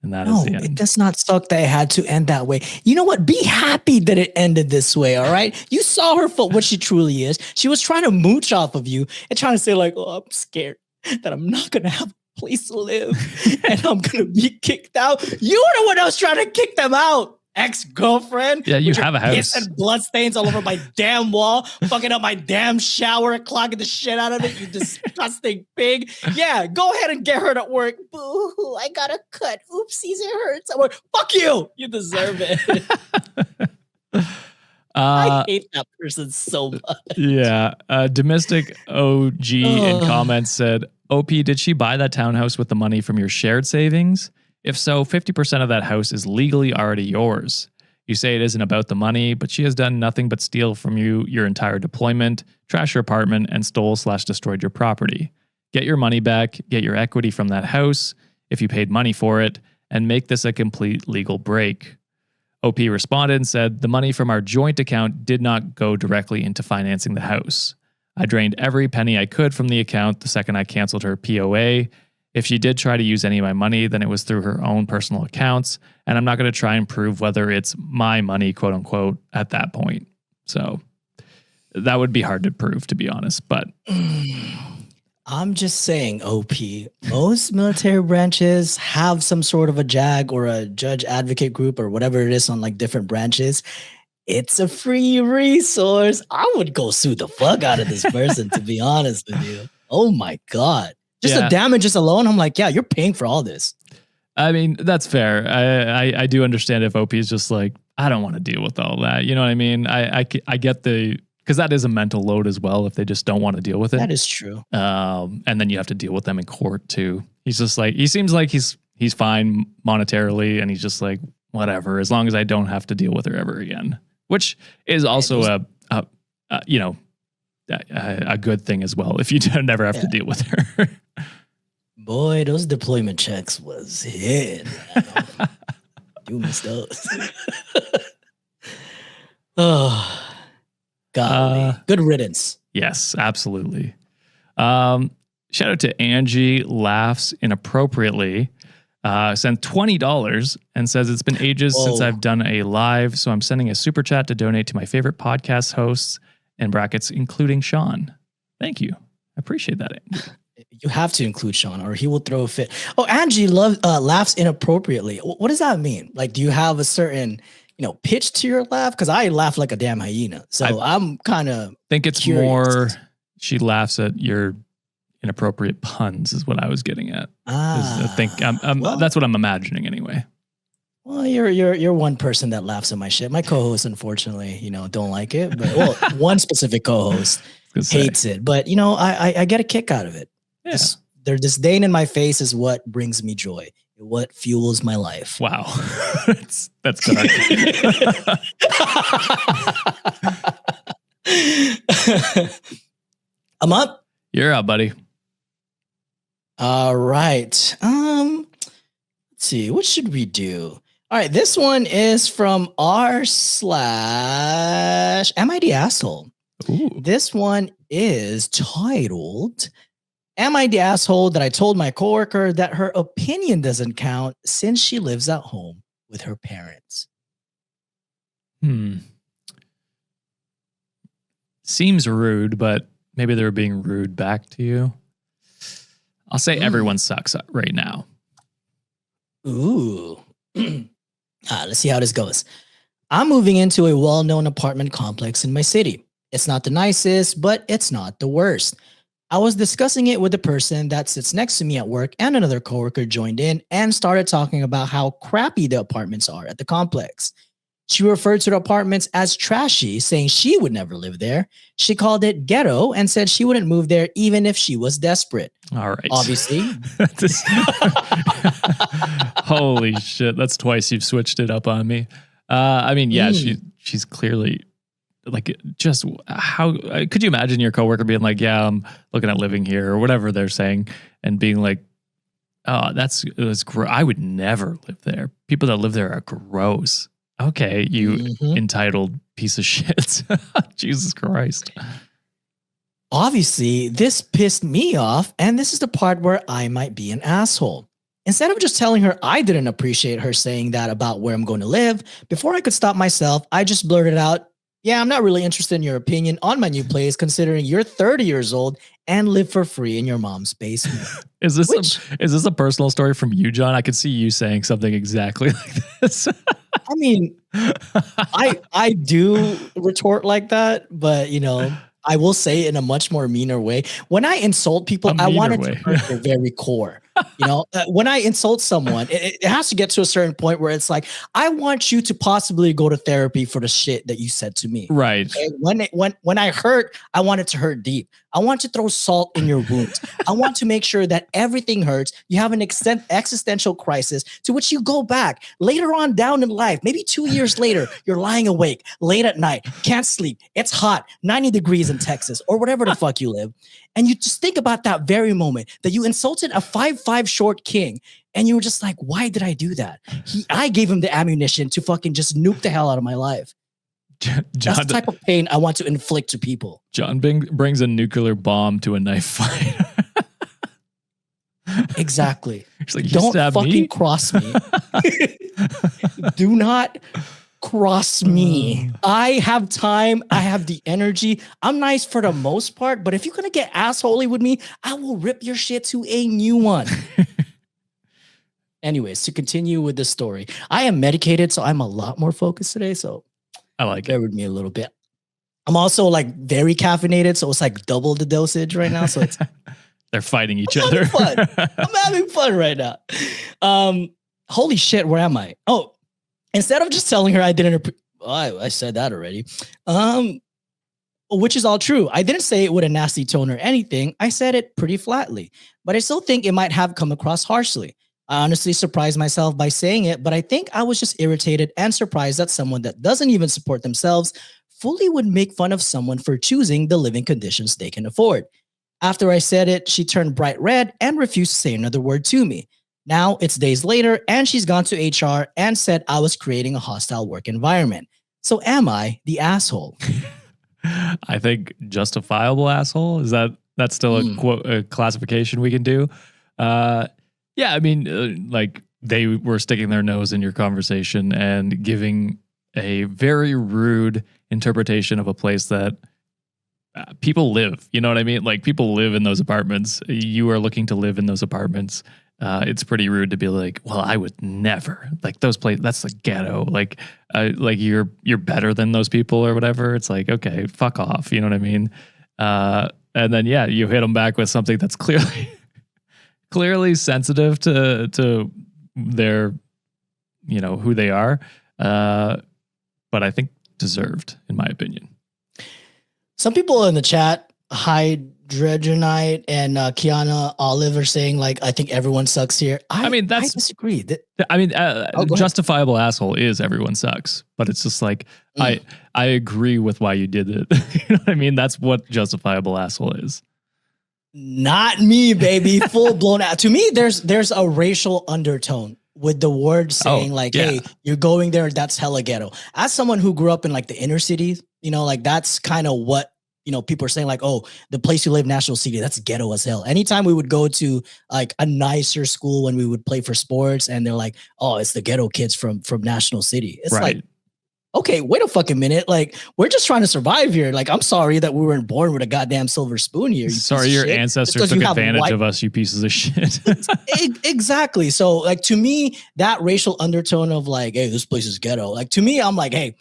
And that is the end. It does not suck that it had to end that way. You know what? Be happy that it ended this way, all right? You saw her for what she truly is. She was trying to mooch off of you and trying to say like, oh, I'm scared that I'm not going to have a place to live and I'm going to be kicked out. You were the one that was trying to kick them out. Ex-girlfriend. Yeah, you have a house. Piss and blood stains all over my damn wall, fucking up my damn shower, clogging the shit out of it, you disgusting pig. Yeah, go ahead and get her to work. Boo, I got a cut. Oopsies, it hurts. I went, fuck you. You deserve it. I hate that person so much. Yeah. Domestic OG in comments said, OP, did she buy that townhouse with the money from your shared savings? If so, 50% of that house is legally already yours. You say it isn't about the money, but she has done nothing but steal from you your entire deployment, trash your apartment, and stole/destroyed your property. Get your money back, get your equity from that house, if you paid money for it, and make this a complete legal break. OP responded and said, the money from our joint account did not go directly into financing the house. I drained every penny I could from the account the second I canceled her POA. If she did try to use any of my money, then it was through her own personal accounts, and I'm not going to try and prove whether it's my money, quote unquote, at that point. So that would be hard to prove, to be honest, but... I'm just saying, OP, most military branches have some sort of a JAG or a judge advocate group or whatever it is on like different branches. It's a free resource. I would go sue the fuck out of this person, to be honest with you. Oh my God. Just the damages alone, I'm like, yeah, you're paying for all this. I mean, that's fair. I do understand if OP is just like, I don't want to deal with all that. You know what I mean? I get the, because that is a mental load as well if they just don't want to deal with it. That is true. And then you have to deal with them in court too. He's just like, he seems like he's fine monetarily, and he's just like, whatever, as long as I don't have to deal with her ever again, which is also a good thing as well if you never have to deal with her. Boy, those deployment checks was hit. You missed those. Oh, golly. Good riddance. Yes, absolutely. Shout out to Angie Laughs Inappropriately. Sent $20 and says it's been ages since I've done a live, so I'm sending a super chat to donate to my favorite podcast hosts, in brackets, including Sean. Thank you. I appreciate that, Angie. You have to include Sean or he will throw a fit. Oh, Angie laughs inappropriately. What does that mean? Like, do you have a certain, pitch to your laugh? Because I laugh like a damn hyena. So I'm kind of think it's curious. More she laughs at your inappropriate puns is what I was getting at. I think that's what I'm imagining anyway. Well, you're one person that laughs at my shit. My co-host, unfortunately, don't like it. But one specific co-host hates it. But I get a kick out of it. Yeah. Their disdain in my face is what brings me joy. What fuels my life. Wow, that's dark. I'm up. You're up, buddy. All right. Let's see. What should we do? All right. This one is from r/Am I the Asshole? Ooh. This one is titled, Am I the Asshole that I told my coworker that her opinion doesn't count since she lives at home with her parents? Seems rude, but maybe they're being rude back to you. I'll say everyone sucks right now. Ooh. Let's see how this goes. I'm moving into a well-known apartment complex in my city. It's not the nicest, but it's not the worst. I was discussing it with the person that sits next to me at work, and another coworker joined in and started talking about how crappy the apartments are at the complex. She referred to the apartments as trashy, saying she would never live there. She called it ghetto and said she wouldn't move there even if she was desperate. All right. Obviously. Holy shit. That's twice you've switched it up on me. I mean, yeah, she's clearly like, just how could you imagine your coworker being like, yeah, I'm looking at living here or whatever they're saying and being like, oh, I would never live there. People that live there are gross. Okay, you entitled piece of shit. Jesus Christ. Obviously, this pissed me off, and this is the part where I might be an asshole. Instead of just telling her I didn't appreciate her saying that about where I'm going to live, before I could stop myself, I just blurted out, yeah, I'm not really interested in your opinion on my new place, considering you're 30 years old and live for free in your mom's basement. Is this a personal story from you, John? I could see you saying something exactly like this. I mean, I do retort like that, but you know, I will say it in a much more meaner way. When I insult people, I want it to hurt their very core. You know, when I insult someone, it has to get to a certain point where it's like, I want you to possibly go to therapy for the shit that you said to me. Right. Okay? When I hurt, I want it to hurt deep. I want to throw salt in your wounds. I want to make sure that everything hurts. You have an existential crisis to which you go back later on down in life. Maybe 2 years later, you're lying awake late at night, can't sleep. It's hot, 90 degrees in Texas or whatever the fuck you live. And you just think about that very moment that you insulted a 5'5" short king. And you were just like, why did I do that? I gave him the ammunition to fucking just nuke the hell out of my life. John, that's the type of pain I want to inflict to people. John brings a nuclear bomb to a knife fight. Exactly. Like, don't fucking cross me. Do not cross me. I have time. I have the energy. I'm nice for the most part, but if you're going to get assholey with me, I will rip your shit to a new one. Anyways, to continue with the story, I am medicated, so I'm a lot more focused today. So I like bear with me a little bit. I'm also like very caffeinated, so it's like double the dosage right now. So it's they're fighting each other. I'm having fun right now. Holy shit, where am I? Oh, instead of just telling her I didn't, I said that already. Which is all true. I didn't say it with a nasty tone or anything. I said it pretty flatly, but I still think it might have come across harshly. I honestly surprised myself by saying it, but I think I was just irritated and surprised that someone that doesn't even support themselves fully would make fun of someone for choosing the living conditions they can afford. After I said it, she turned bright red and refused to say another word to me. Now it's days later and she's gone to HR and said I was creating a hostile work environment. So am I the asshole? I think justifiable asshole. That's still a classification we can do? Yeah, I mean, like they were sticking their nose in your conversation and giving a very rude interpretation of a place that people live. You know what I mean? Like people live in those apartments. You are looking to live in those apartments. It's pretty rude to be like, well, I would never like those places. That's the ghetto. Like you're better than those people or whatever. It's like, okay, fuck off. You know what I mean? And then, yeah, you hit them back with something that's clearly sensitive to their, you know, who they are. But I think deserved, in my opinion. Some people in the chat, Hydrogenite and Kiana Olive, are saying like, I think everyone sucks here. I disagree. Justifiable asshole is everyone sucks, but it's just like, I agree with why you did it. You know what I mean? That's what justifiable asshole is. Not me, baby. Full blown out. To me, there's a racial undertone with the word saying hey, you're going there. That's hella ghetto. As someone who grew up in like the inner cities, you know, like that's kind of what, you know, people are saying like, oh, the place you live, National City, that's ghetto as hell. Anytime we would go to like a nicer school when we would play for sports and they're like, oh, it's the ghetto kids from National City. It's like, okay, wait a fucking minute. Like, we're just trying to survive here. Like, I'm sorry that we weren't born with a goddamn silver spoon here. Sorry, your ancestors took advantage of us, you pieces of shit. Exactly. So, like, to me, that racial undertone of like, hey, this place is ghetto. Like, to me, I'm like, hey,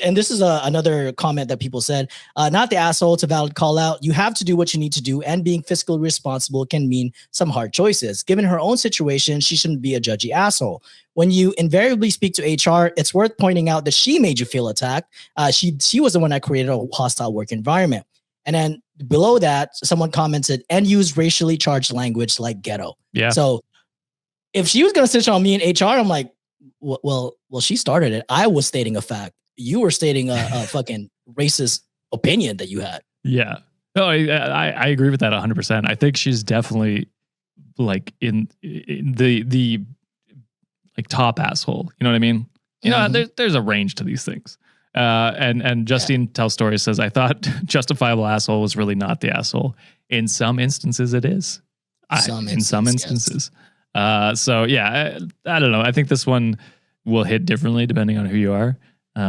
and this is another comment that people said, not the asshole, it's a valid call out. You have to do what you need to do, and being fiscally responsible can mean some hard choices. Given her own situation, she shouldn't be a judgy asshole. When you invariably speak to HR, it's worth pointing out that she made you feel attacked. She was the one that created a hostile work environment. And then below that, someone commented and used racially charged language like ghetto. Yeah. So if she was going to snitch on me in HR, I'm like, well, she started it. I was stating a fact. You were stating a fucking racist opinion that you had. Yeah. No, I agree with that 100%. I think she's definitely like in the like top asshole. You know what I mean? You know, there's a range to these things. And Justine Tells Stories says, I thought justifiable asshole was really not the asshole. In some instances, it is. In some instances. Yes. So yeah, I don't know. I think this one will hit differently depending on who you are.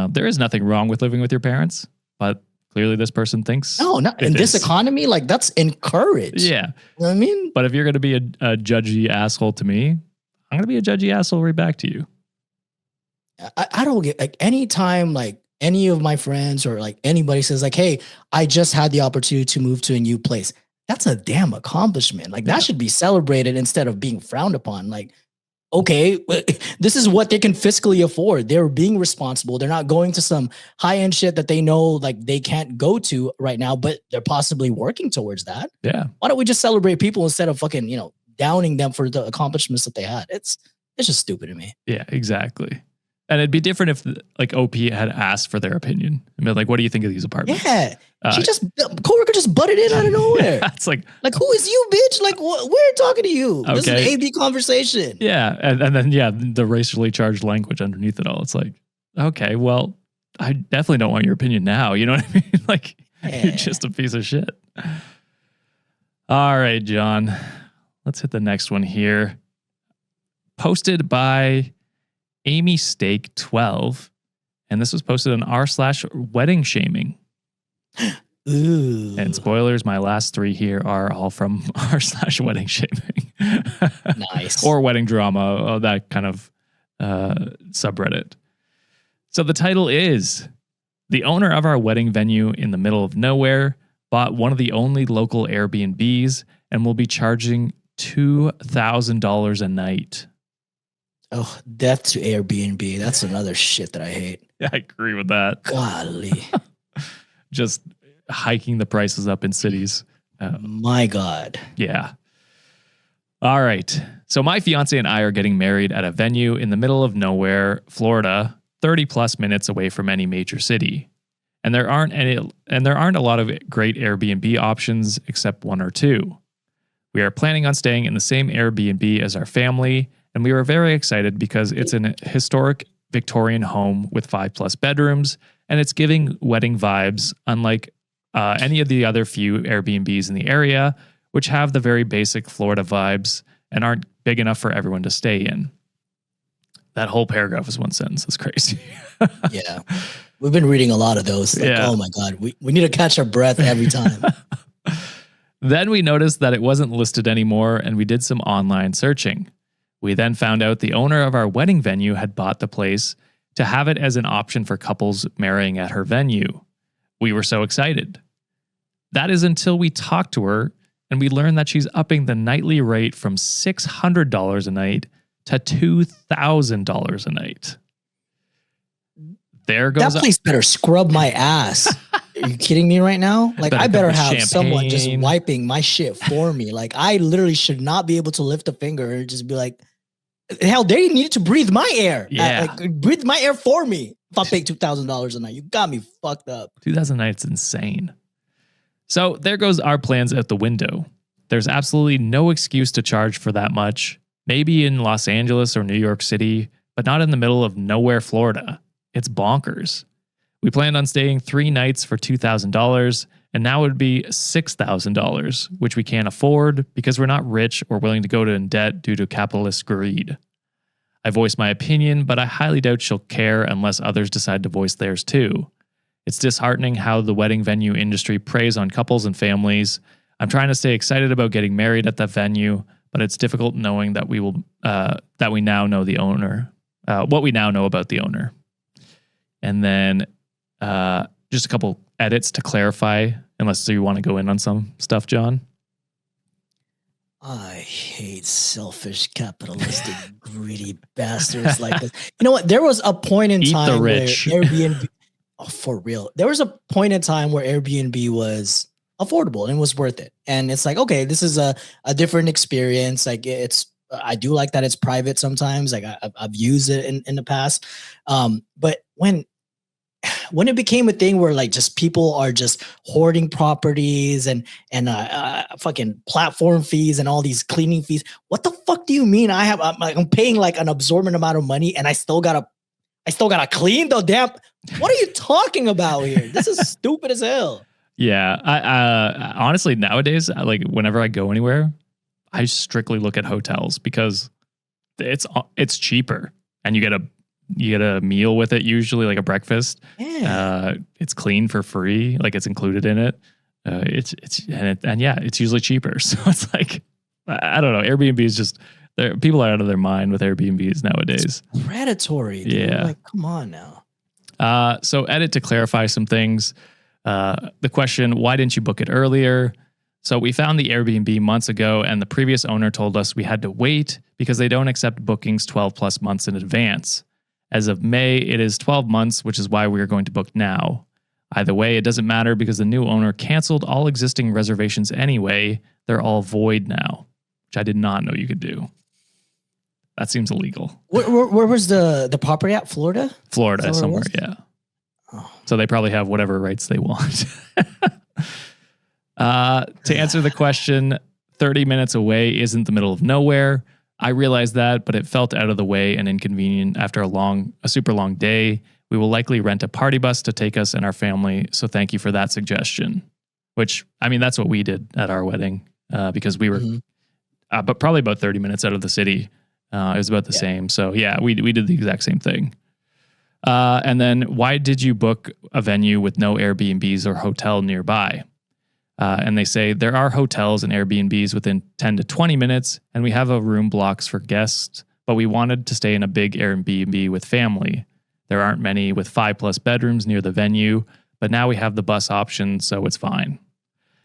There is nothing wrong with living with your parents, but clearly this person thinks no, not in this economy. Like, that's encouraged. Yeah. You know what I mean? But if you're going to be a judgy asshole to me, I'm going to be a judgy asshole right back to you. I don't get, like, anytime like any of my friends or like anybody says like, hey, I just had the opportunity to move to a new place. That's a damn accomplishment. Like, that should be celebrated instead of being frowned upon. Like, okay, this is what they can fiscally afford. They're being responsible. They're not going to some high-end shit that they know like they can't go to right now, but they're possibly working towards that. Yeah. Why don't we just celebrate people instead of fucking, downing them for the accomplishments that they had? It's just stupid to me. Yeah, exactly. And it'd be different if like OP had asked for their opinion. I mean, like, what do you think of these apartments? Yeah. Coworker just butted in out of nowhere. Yeah, it's like, who is you, bitch? Like, we're talking to you. Okay. This is an AB conversation. Yeah. And then, the racially charged language underneath it all. It's like, okay, well, I definitely don't want your opinion now. You know what I mean? Like, you're just a piece of shit. All right, John, let's hit the next one here. Posted by Amy Steak 12, and this was posted on r/wedding shaming. Ooh. And spoilers, my last three here are all from r/wedding shaming. Nice. Or wedding drama, that kind of subreddit. So the title is, the owner of our wedding venue in the middle of nowhere bought one of the only local Airbnbs and will be charging $2,000 a night. Oh, death to Airbnb. That's another shit that I hate. Yeah, I agree with that. Golly. Just hiking the prices up in cities. My God. Yeah. All right. So my fiance and I are getting married at a venue in the middle of nowhere, Florida, 30 plus minutes away from any major city. And there aren't a lot of great Airbnb options except one or two. We are planning on staying in the same Airbnb as our family, and we were very excited because it's an historic Victorian home with 5+ bedrooms, and it's giving wedding vibes, unlike any of the other few Airbnbs in the area, which have the very basic Florida vibes and aren't big enough for everyone to stay in. That whole paragraph is one sentence. That's crazy. Yeah. We've been reading a lot of those. Like, oh my God, we need to catch our breath every time. Then we noticed that it wasn't listed anymore, and we did some online searching. We then found out the owner of our wedding venue had bought the place to have it as an option for couples marrying at her venue. We were so excited. That is until we talked to her, and we learned that she's upping the nightly rate from $600 a night to $2,000 a night. There goes that place better scrub my ass. Are you kidding me right now? Like, I better have someone just wiping my shit for me. Like, I literally should not be able to lift a finger and just be like, hell, they needed to breathe my air. Yeah. Breathe my air for me if I pay $2,000 a night. You got me fucked up. $2,000 a night's insane. So there goes our plans out the window. There's absolutely no excuse to charge for that much. Maybe in Los Angeles or New York City, but not in the middle of nowhere, Florida. It's bonkers. We planned on staying 3 nights for $2,000, and now it would be $6,000, which we can't afford because we're not rich or willing to go in debt due to capitalist greed. I voiced my opinion, but I highly doubt she'll care unless others decide to voice theirs too. It's disheartening how the wedding venue industry preys on couples and families. I'm trying to stay excited about getting married at that venue, but it's difficult knowing that that we now know the owner, what we now know about the owner. And then just a couple edits to clarify, unless you want to go in on some stuff, John. I hate selfish, capitalistic, greedy bastards like this. You know what? There was a point in time where Airbnb, oh, for real, there was a point in time where Airbnb was affordable and was worth it. And it's like, okay, this is a different experience. Like I do like that it's private sometimes. Like I've used it in the past. But when it became a thing where like just people are just hoarding properties and fucking platform fees and all these cleaning fees, what the fuck do you mean? I'm paying like an absorbent amount of money and I still gotta clean the damn. What are you talking about here? This is stupid as hell. Yeah, I honestly nowadays, like whenever I go anywhere, I strictly look at hotels because it's cheaper and you get a meal with it, usually like a breakfast. Yeah. It's clean for free, like it's included in it. It's usually cheaper. So it's like, I don't know. Airbnb is just people are out of their mind with Airbnbs nowadays. It's predatory. Dude. Yeah. Like, come on now. So edit to clarify some things. The question, why didn't you book it earlier? So we found the Airbnb months ago and the previous owner told us we had to wait because they don't accept bookings 12 plus months in advance. As of May, it is 12 months, which is why we are going to book now. Either way, it doesn't matter because the new owner canceled all existing reservations anyway. They're all void now, which I did not know you could do. That seems illegal. Where was the property at? Florida? Florida somewhere, yeah. Oh. So they probably have whatever rights they want. To answer the question, 30 minutes away isn't the middle of nowhere. I realized that, but it felt out of the way and inconvenient after a super long day. We will likely rent a party bus to take us and our family. So thank you for that suggestion. Which, I mean, that's what we did at our wedding because we were, but probably about 30 minutes out of the city. It was about the same. So yeah, we did the exact same thing. And then why did you book a venue with no Airbnbs or hotel nearby? And they say there are hotels and Airbnbs within 10 to 20 minutes, and we have a room blocks for guests, but we wanted to stay in a big Airbnb with family. There aren't many with 5+ bedrooms near the venue, but now we have the bus option, so it's fine.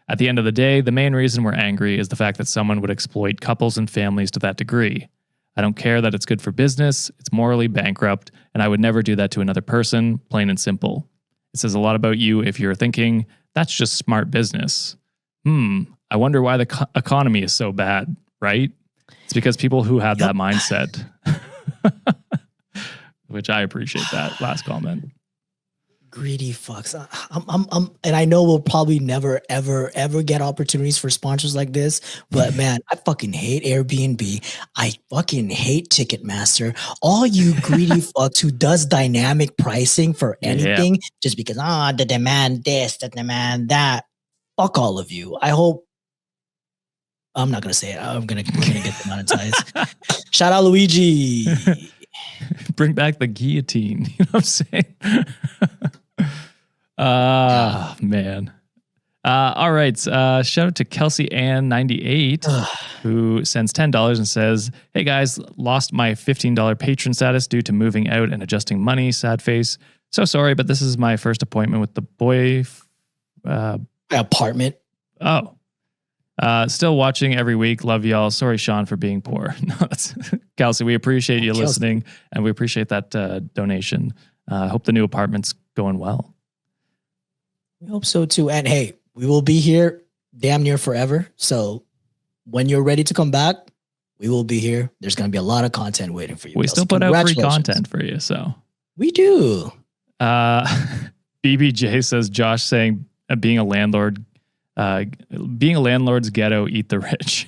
At the end of the day, the main reason we're angry is the fact that someone would exploit couples and families to that degree. I don't care that it's good for business, it's morally bankrupt, and I would never do that to another person, plain and simple. It says a lot about you if you're thinking, that's just smart business. I wonder why the economy is so bad, right? It's because people who have that mindset, which I appreciate that last comment. Greedy fucks. And I know we'll probably never, ever get opportunities for sponsors like this, but man, I fucking hate Airbnb. I fucking hate Ticketmaster. All you greedy fucks who does dynamic pricing for anything just because, the demand this, the demand that. Fuck all of you. I hope. I'm not going to say it. I'm going to get demonetized. Shout out Luigi. Bring back the guillotine. You know what I'm saying? Man. All right. Shout out to Kelsey Ann 98 who sends $10 and says, hey guys, lost my $15 patron status due to moving out and adjusting money. Sad face. So sorry, but this is my first appointment with the boy apartment. Oh. Still watching every week. Love y'all. Sorry, Sean, for being poor. No, that's Kelsey, we appreciate you listening and we appreciate that donation. Hope the new apartment's going well. We hope so too. And hey, we will be here damn near forever. So when you're ready to come back, we will be here. There's going to be a lot of content waiting for you. We still put out free content for you. So we do. BBJ says, Josh saying being a landlord's ghetto, eat the rich.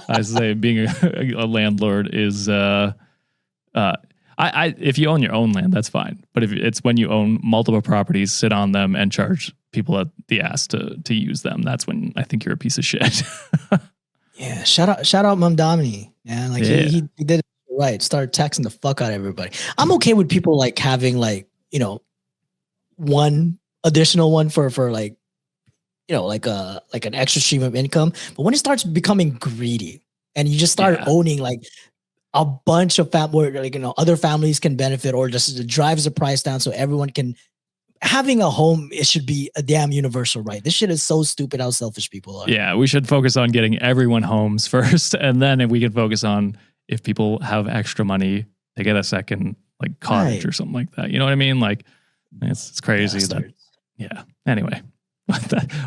I say being a landlord is, if you own your own land, that's fine. But if it's when you own multiple properties, sit on them and charge people at the ass to use them, that's when I think you're a piece of shit. Yeah, shout out Mom Domini, man. Like Yeah. he did it right. Started taxing the fuck out of everybody. I'm okay with people like having like, one additional one for like, like an extra stream of income. But when it starts becoming greedy and you just start owning like a bunch of other families can benefit, or just it drives the price down so everyone can having a home, it should be a damn universal right. This shit is so stupid how selfish people are. Yeah, we should focus on getting everyone homes first, and then if we can focus on if people have extra money, they get a second like cottage or something like that. You know what I mean? Like it's crazy that. Anyway,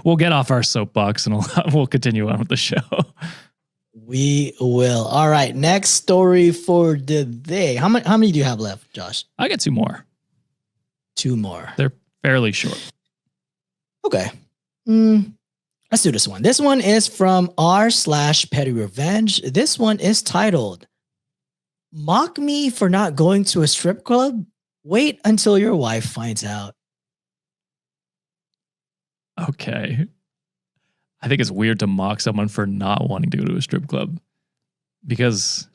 we'll get off our soapbox and we'll continue on with the show. We will. All right, next story for the day. How many do you have left, Josh? I got two more. Two more. They're fairly short. Okay. Let's do this one. This one is from r/petty revenge. This one is titled, "Mock me for not going to a strip club? Wait until your wife finds out." Okay. I think it's weird to mock someone for not wanting to go to a strip club because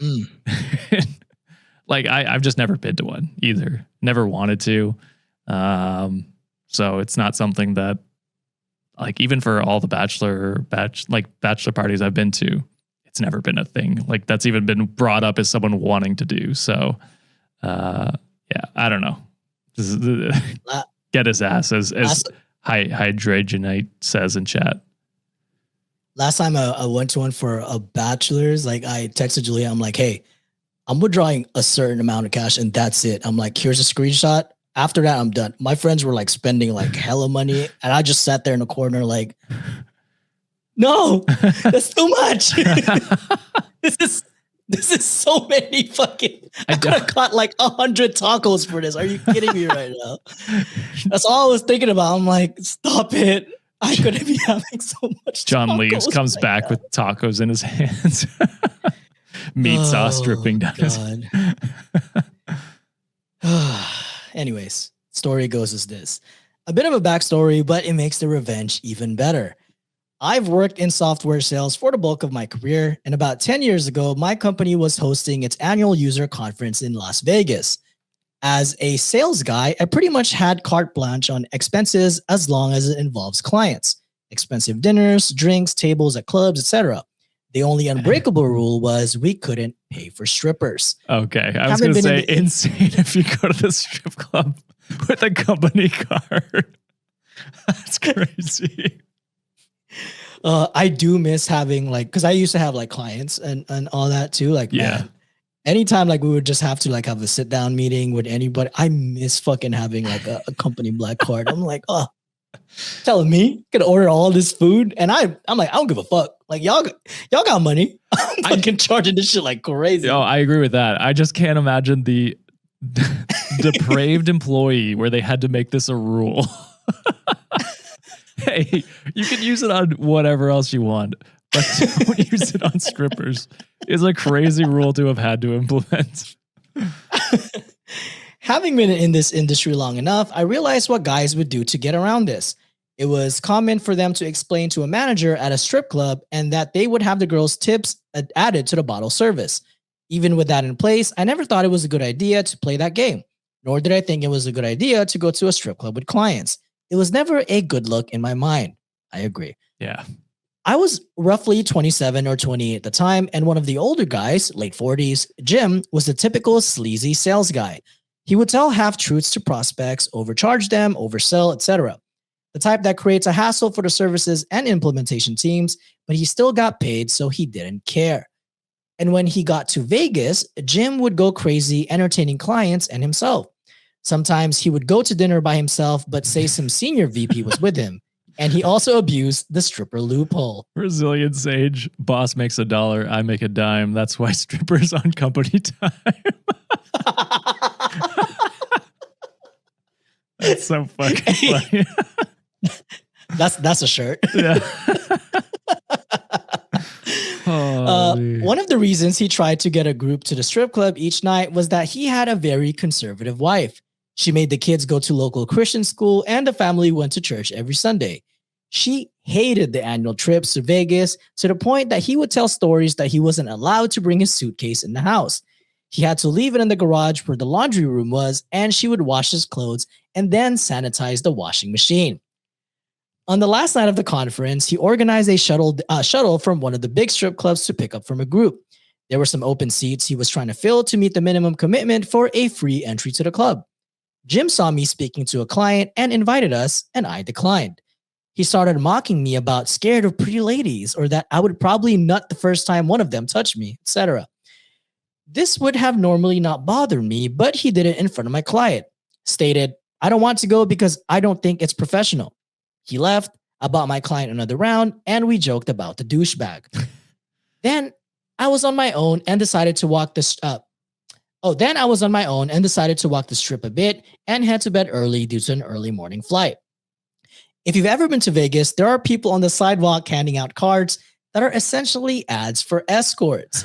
like I've just never been to one either. Never wanted to. So it's not something that like even for all the bachelor parties I've been to, it's never been a thing. Like that's even been brought up as someone wanting to do. So I don't know. This is get his ass as Hydragenite says in chat. Last time I went to one for a bachelor's, like I texted Juliet, I'm like, hey, I'm withdrawing a certain amount of cash and that's it. I'm like, here's a screenshot. After that, I'm done. My friends were like spending like hella money and I just sat there in the corner like, no, that's too much. This is so many fucking, I could have caught like 100 tacos for this. Are you kidding me right now? That's all I was thinking about. I'm like, stop it. I couldn't be having so much. John leaves, comes back with tacos in his hands. Meat sauce dripping down his head. Anyways, story goes as this. A bit of a backstory, but it makes the revenge even better. I've worked in software sales for the bulk of my career, and about 10 years ago, my company was hosting its annual user conference in Las Vegas. As a sales guy, I pretty much had carte blanche on expenses as long as it involves clients. Expensive dinners, drinks, tables at clubs, etc. The only unbreakable rule was we couldn't pay for strippers. Okay, I was going to say insane if you go to the strip club with a company card. That's crazy. I do miss having like, because I used to have like clients and all that too. Like, man, anytime like we would just have to like have a sit down meeting with anybody, I miss fucking having like a company black card. I'm like, oh, telling me could order all this food, and I'm like, I don't give a fuck. Like y'all got money. I'm fucking charging this shit like crazy. Oh, I agree with that. I just can't imagine the depraved employee where they had to make this a rule. Hey, you can use it on whatever else you want, but don't use it on strippers is a crazy rule to have had to implement. Having been in this industry long enough, I realized what guys would do to get around this. It was common for them to explain to a manager at a strip club and that they would have the girls' tips added to the bottle service. Even with that in place, I never thought it was a good idea to play that game, nor did I think it was a good idea to go to a strip club with clients. It was never a good look in my mind. I agree. Yeah. I was roughly 27 or 28 at the time, and one of the older guys, late 40s, Jim, was the typical sleazy sales guy. He would tell half-truths to prospects, overcharge them, oversell, etc. The type that creates a hassle for the services and implementation teams, but he still got paid, so he didn't care. And when he got to Vegas, Jim would go crazy entertaining clients and himself. Sometimes he would go to dinner by himself, but say some senior VP was with him. And he also abused the stripper loophole. Brazilian sage, boss makes $1, I make a dime. That's why strippers on company time. That's so fucking funny. That's a shirt. Yeah. One of the reasons he tried to get a group to the strip club each night was that he had a very conservative wife. She made the kids go to local Christian school and the family went to church every Sunday. She hated the annual trips to Vegas to the point that he would tell stories that he wasn't allowed to bring his suitcase in the house. He had to leave it in the garage where the laundry room was, and she would wash his clothes and then sanitize the washing machine. On the last night of the conference, he organized a shuttle from one of the big strip clubs to pick up from a group. There were some open seats he was trying to fill to meet the minimum commitment for a free entry to the club. Jim saw me speaking to a client and invited us, and I declined. He started mocking me about scared of pretty ladies or that I would probably nut the first time one of them touched me, etc. This would have normally not bothered me, but he did it in front of my client. Stated, I don't want to go because I don't think it's professional. He left, I bought my client another round, and we joked about the douchebag. Then I was on my own and decided to walk the strip a bit and head to bed early due to an early morning flight. If you've ever been to Vegas, there are people on the sidewalk handing out cards that are essentially ads for escorts.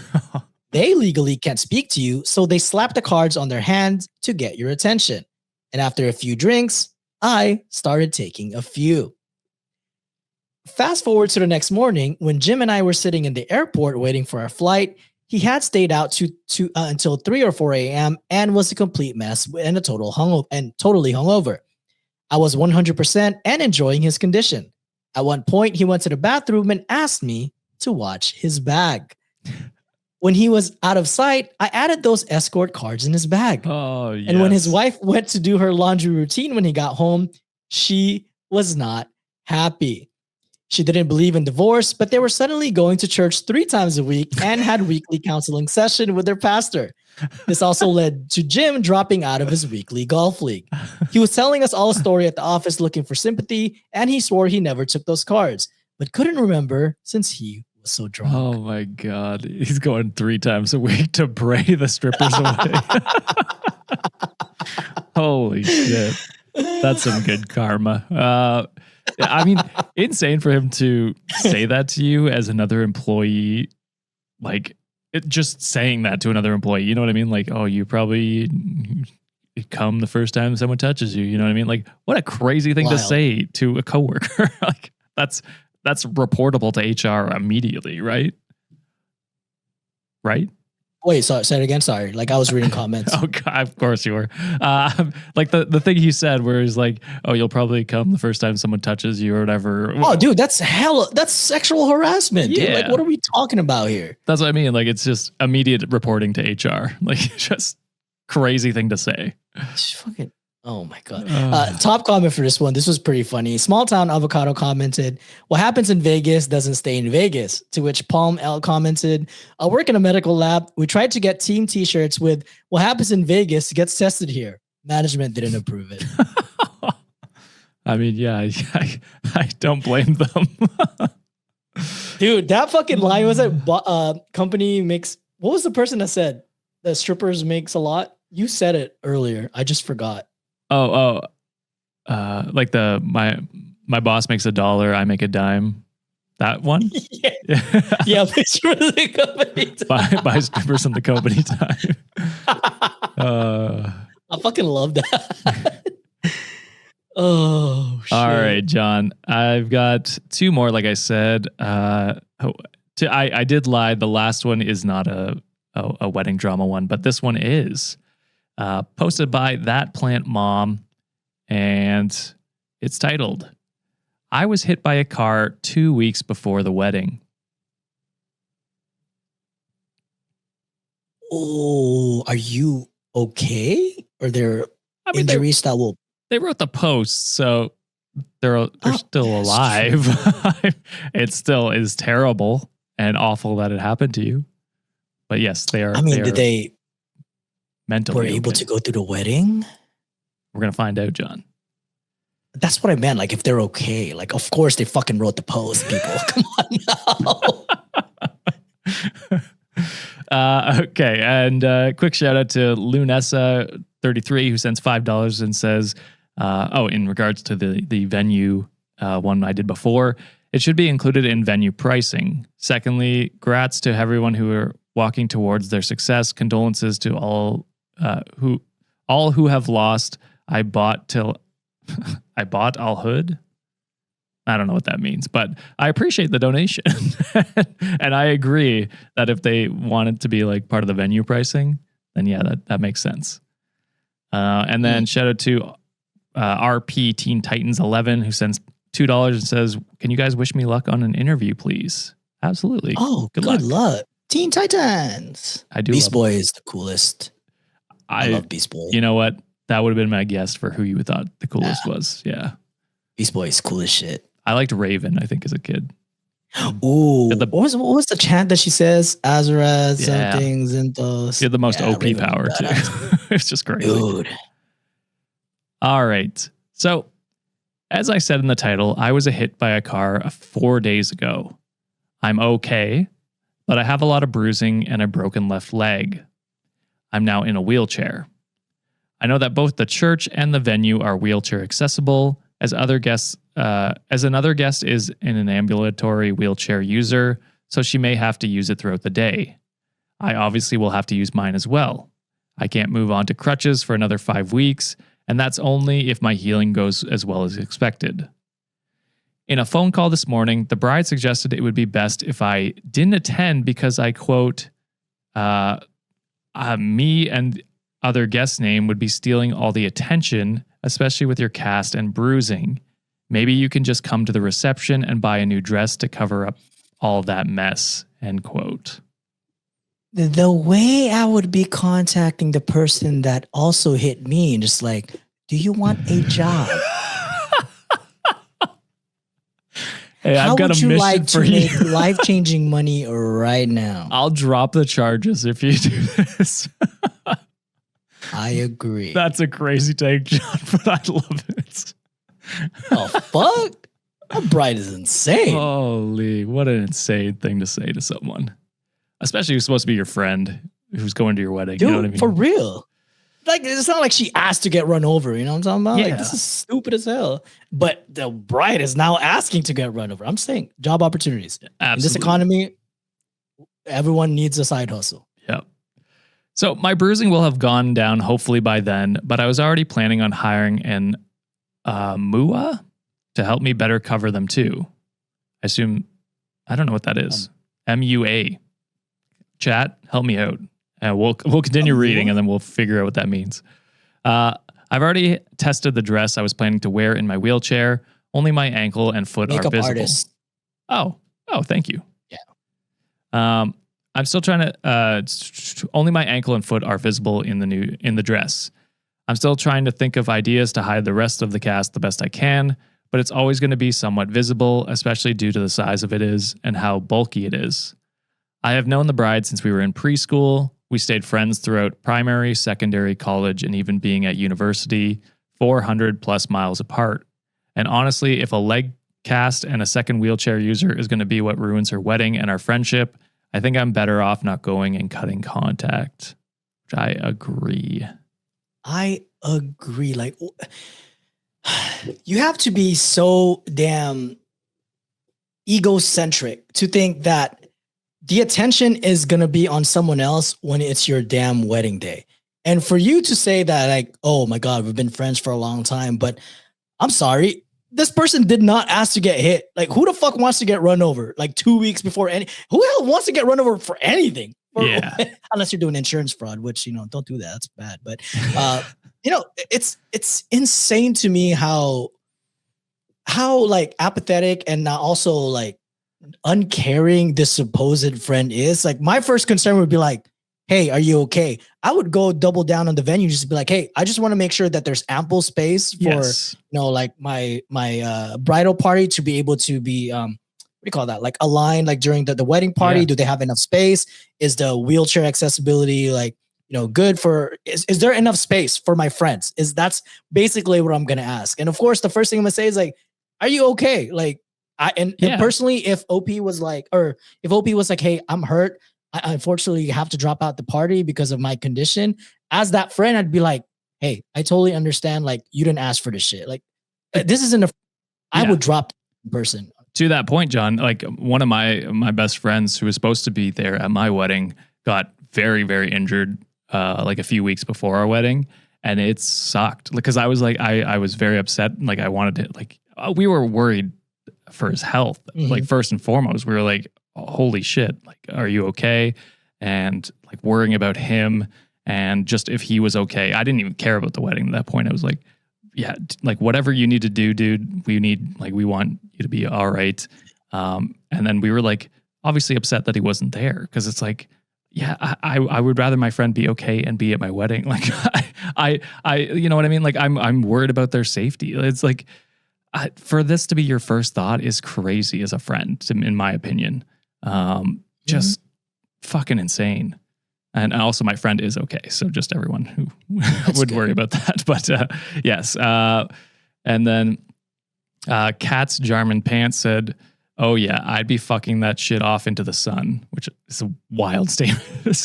They legally can't speak to you, so they slap the cards on their hands to get your attention. And after a few drinks, I started taking a few. Fast forward to the next morning, when Jim and I were sitting in the airport waiting for our flight, he had stayed out until 3 or 4 a.m. and was a complete mess and totally hungover. I was 100% and enjoying his condition. At one point, he went to the bathroom and asked me to watch his bag. When he was out of sight, I added those escort cards in his bag. Oh, yes. And when his wife went to do her laundry routine when he got home, she was not happy. She didn't believe in divorce, but they were suddenly going to church 3 times a week and had weekly counseling session with their pastor. This also led to Jim dropping out of his weekly golf league. He was telling us all a story at the office looking for sympathy, and he swore he never took those cards, but couldn't remember since he was so drunk. Oh my God. He's going 3 times a week to pray the strippers away. Holy shit. That's some good karma. I mean, insane for him to say that to you as another employee, like just saying that to another employee. You know what I mean? Like, oh, you probably come the first time someone touches you. You know what I mean? Like, what a crazy thing to say to a coworker. Like, that's reportable to HR immediately, right? Right? Wait, sorry, say it again. Sorry. Like I was reading comments. Oh God, of course you were. Like the thing he said where he's like, oh, you'll probably come the first time someone touches you or whatever. Oh, dude, that's sexual harassment. Dude. Yeah. Like, what are we talking about here? That's what I mean. Like, it's just immediate reporting to HR. Like, just crazy thing to say. Fucking, oh my God. Top comment for this one. This was pretty funny. Small Town Avocado commented, what happens in Vegas doesn't stay in Vegas. To which Palm L commented, I work in a medical lab. We tried to get team t-shirts with what happens in Vegas gets tested here. Management didn't approve it. I mean, yeah, I don't blame them. Dude, that fucking line was that company makes, what was the person that said the strippers makes a lot? You said it earlier. I just forgot. Like my boss makes $1, I make a dime. That one? Yeah, the company time. Buy strippers on the company time. I fucking love that. Oh, shit. All right, John. I've got 2 more, like I said. I did lie. The last one is not a wedding drama one, but this one is. Posted by That Plant Mom, and it's titled, I was hit by a car 2 weeks before the wedding. Oh, are you okay? Are there injuries that will... They wrote the post, so they're still alive. It still is terrible and awful that it happened to you. But yes, they are. I mean, did they... mentally were able to go through the wedding? We're going to find out, John. That's what I meant. Like, if they're okay. Like, of course they fucking wrote the post, people. Come on now. Okay. And quick shout out to Lunessa33, who sends $5 and says, in regards to the venue one I did before, it should be included in venue pricing. Secondly, grats to everyone who are walking towards their success. Condolences to all who have lost. I bought Al Hood. I don't know what that means, but I appreciate the donation. And I agree that if they want it to be like part of the venue pricing, then yeah, that makes sense. And then shout out to RP Teen Titans 11 who sends $2 and says, "Can you guys wish me luck on an interview, please?" Absolutely. Oh, good luck. Teen Titans. I do. Beast Boy is the coolest. I love Beast Boy. You know what? That would have been my guess for who you thought the coolest was. Yeah. Beast Boy is cool as shit. I liked Raven, I think, as a kid. Ooh. What was the chant that she says? Azraz, something, Zinthos. You had the most OP Raven power, too. It's just crazy. Dude. All right. So, as I said in the title, I was hit by a car 4 days ago. I'm okay, but I have a lot of bruising and a broken left leg. I'm now in a wheelchair. I know that both the church and the venue are wheelchair accessible, as another guest is an ambulatory wheelchair user, so she may have to use it throughout the day. I obviously will have to use mine as well. I can't move on to crutches for another 5 weeks, and that's only if my healing goes as well as expected. In a phone call this morning, the bride suggested it would be best if I didn't attend because I, quote, me and other guest name would be stealing all the attention, especially with your cast and bruising. Maybe you can just come to the reception and buy a new dress to cover up all that mess, end quote. The way I would be contacting the person that also hit me and just like, do you want a job? Hey, I've got a mission for you. Make life-changing money right now? I'll drop the charges if you do this. I agree. That's a crazy take, John, but I love it. Oh, fuck? That bride is insane. Holy, what an insane thing to say to someone. Especially who's supposed to be your friend who's going to your wedding. Dude, you know what I mean? For real. Like, it's not like she asked to get run over. You know what I'm talking about? Yeah. Like, this is stupid as hell. But the bride is now asking to get run over. I'm saying job opportunities. Absolutely. In this economy, everyone needs a side hustle. Yep. So my bruising will have gone down hopefully by then, but I was already planning on hiring an MUA to help me better cover them too. I assume, I don't know what that is. MUA. Chat, help me out. And we'll continue reading and then we'll figure out what that means. I've already tested the dress I was planning to wear in my wheelchair. Only my ankle and foot are visible. Artist. Oh, thank you. Yeah. I'm still trying to. Only my ankle and foot are visible in the dress. I'm still trying to think of ideas to hide the rest of the cast the best I can, but it's always going to be somewhat visible, especially due to the size of it is and how bulky it is. I have known the bride since we were in preschool. We stayed friends throughout primary, secondary, college, and even being at university, 400 plus miles apart. And honestly, if a leg cast and a second wheelchair user is going to be what ruins her wedding and our friendship, I think I'm better off not going and cutting contact. Which I agree. Like, you have to be so damn egocentric to think that the attention is going to be on someone else when it's your damn wedding day. And for you to say that, like, oh my God, we've been friends for a long time, but I'm sorry, this person did not ask to get hit. Like, who the fuck wants to get run over like 2 weeks before who the hell wants to get run over for anything? Yeah. Unless you're doing insurance fraud, which, don't do that. That's bad. But, it's insane to me how like apathetic and not also like uncaring this supposed friend is. Like, my first concern would be like, hey, are you okay? I would go double down on the venue, just be like, hey, I just want to make sure that there's ample space for, like my bridal party to be able to be, what do you call that? Like aligned, like during the wedding party, do they have enough space? Is the wheelchair accessibility like, good for, is there enough space for my friends? That's basically what I'm going to ask. And of course, the first thing I'm going to say is like, are you okay? Like, and personally, if OP was like, hey, I'm hurt, I unfortunately have to drop out the party because of my condition. As that friend, I'd be like, hey, I totally understand. Like, you didn't ask for this shit. Like, this isn't I would drop the person. To that point, John, like one of my best friends who was supposed to be there at my wedding got very, very injured like a few weeks before our wedding. And it sucked because I was like, I was very upset. Like, I wanted to, like, we were worried for his health. Like first and foremost, we were like, holy shit, like, are you okay? And like worrying about him and just if he was okay. I didn't even care about the wedding at that point. I was like, yeah, like whatever you need to do, dude, we want you to be all right. And then we were like, obviously upset that he wasn't there because it's like, yeah, I would rather my friend be okay and be at my wedding. Like I you know what I mean? Like I'm worried about their safety. It's like for this to be your first thought is crazy as a friend, in my opinion. Just fucking insane. And also my friend is okay. So just everyone who would worry about that. But yes. And then Cat's Jarman Pants said, oh yeah, I'd be fucking that shit off into the sun, which is a wild statement.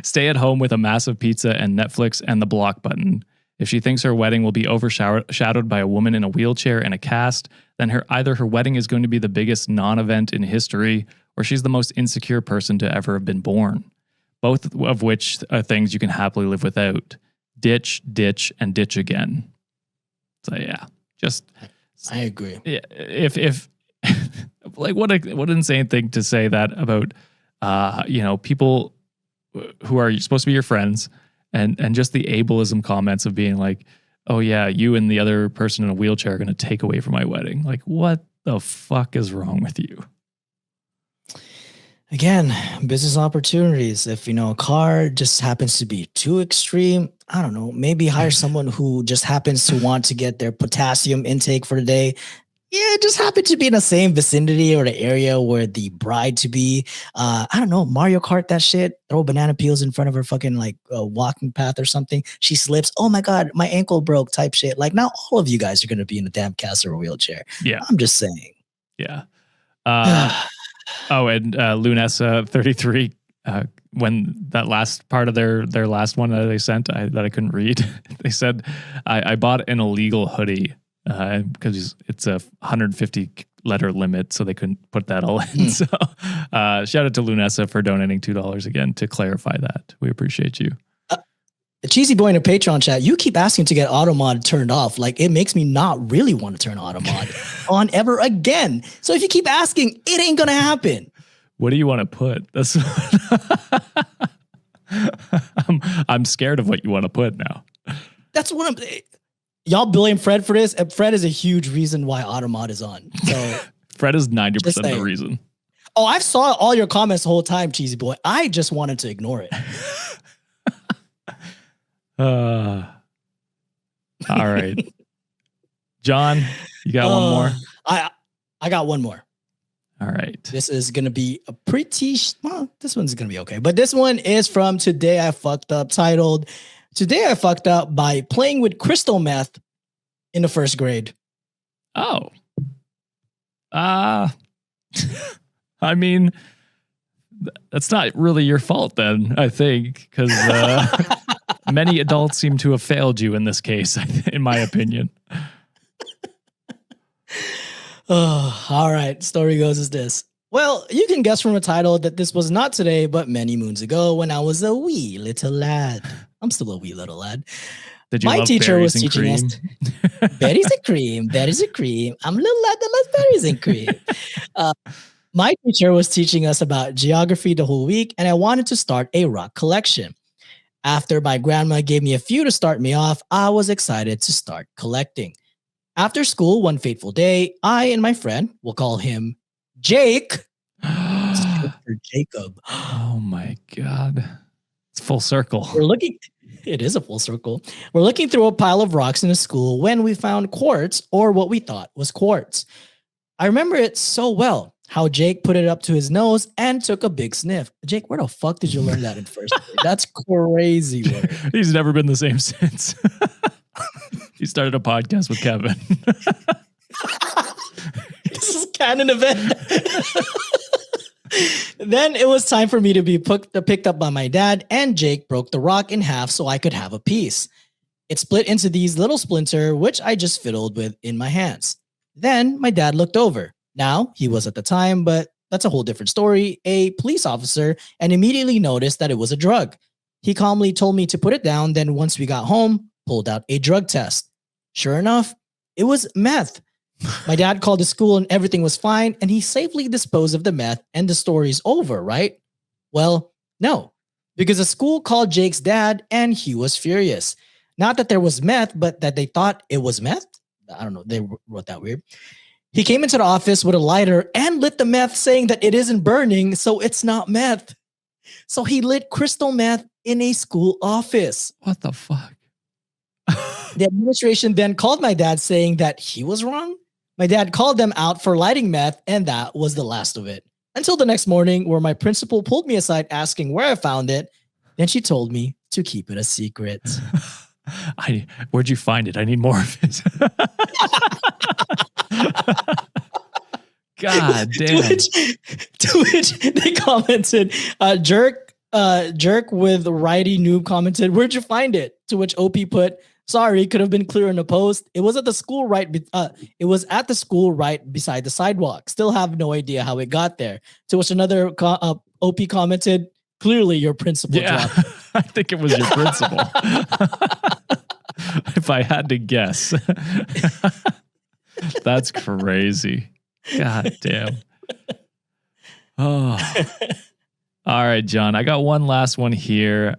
Stay at home with a massive pizza and Netflix and the block button. If she thinks her wedding will be overshadowed by a woman in a wheelchair and a cast, then either her wedding is going to be the biggest non-event in history, or she's the most insecure person to ever have been born. Both of which are things you can happily live without. Ditch, and ditch again. So yeah, just I agree. If like what an insane thing to say that about people who are supposed to be your friends and just the ableism comments of being like, oh yeah, you and the other person in a wheelchair are going to take away from my wedding. Like, what the fuck is wrong with you? Again, business opportunities. If, a car just happens to be too extreme, I don't know, maybe hire someone who just happens to want to get their potassium intake for the day. Yeah, it just happened to be in the same vicinity or the area where the bride to be, I don't know, Mario Kart that shit, throw banana peels in front of her fucking like walking path or something. She slips. Oh my God, my ankle broke type shit. Like not all of you guys are going to be in a damn cast or a wheelchair. Yeah. I'm just saying. Yeah. And Lunessa 33, when that last part of their last one that they sent that I couldn't read, they said, I bought an illegal hoodie because it's a 150 letter limit, so they couldn't put that all in. So shout out to Lunessa for donating $2 again to clarify that. We appreciate you. The cheesy boy in a Patreon chat, you keep asking to get auto mod turned off. Like it makes me not really want to turn auto mod on ever again. So if you keep asking, it ain't gonna happen. What do you want to put? That's I'm scared of what you want to put now. That's what I'm. Y'all blame Fred for this. And Fred is a huge reason why auto mod is on. So Fred is 90% of the reason. Oh, I've saw all your comments the whole time, cheesy boy. I just wanted to ignore it. All right. John, you got one more? I got one more. All right. This is going to be a pretty, this one's going to be okay. But this one is from Today I Fucked Up, titled, Today I Fucked Up by Playing with Crystal Meth in the First Grade. Oh. I mean, that's not really your fault then, I think, because many adults seem to have failed you in this case, in my opinion. Oh, all right. Story goes as this. Well, you can guess from the title that this was not today, but many moons ago when I was a wee little lad. I'm still a wee little lad. Did you My love teacher was berries and teaching us berries and cream, berries and cream. I'm a little lad that loves berries and cream. My teacher was teaching us about geography the whole week, and I wanted to start a rock collection. After my grandma gave me a few to start me off, I was excited to start collecting. After school, one fateful day, I and my friend, we'll call him Jake. For Jacob. Oh my God. It's full circle. It is a full circle. We're looking through a pile of rocks in the school when we found quartz, or what we thought was quartz. I remember it so well, how Jake put it up to his nose and took a big sniff. Jake, where the fuck did you learn that in first grade? That's crazy word. He's never been the same since. He started a podcast with Kevin. This is canon event. Then it was time for me to be picked up by my dad, and Jake broke the rock in half so I could have a piece. It split into these little splinter, which I just fiddled with in my hands. Then my dad looked over. Now, he was at the time, but that's a whole different story, a police officer, and immediately noticed that it was a drug. He calmly told me to put it down, then once we got home, pulled out a drug test. Sure enough, it was meth. My dad called the school and everything was fine, and he safely disposed of the meth and the story's over, right? Well, no, because the school called Jake's dad and he was furious. Not that there was meth, but that they thought it was meth. I don't know. They wrote that weird. He came into the office with a lighter and lit the meth, saying that it isn't burning, so it's not meth. So he lit crystal meth in a school office. What the fuck? The administration then called my dad, saying that he was wrong. My dad called them out for lighting meth, and that was the last of it. Until the next morning, where my principal pulled me aside asking where I found it. Then she told me to keep it a secret. Where'd you find it? I need more of it. God damn. To which they commented, jerk with righty noob commented, where'd you find it? To which OP put, sorry, could have been clear in the post. It was at the school right beside the sidewalk. Still have no idea how it got there. To which another OP commented, clearly your principal dropped it. I think it was your principal. If I had to guess. That's crazy. God damn. Oh. All right, John. I got one last one here.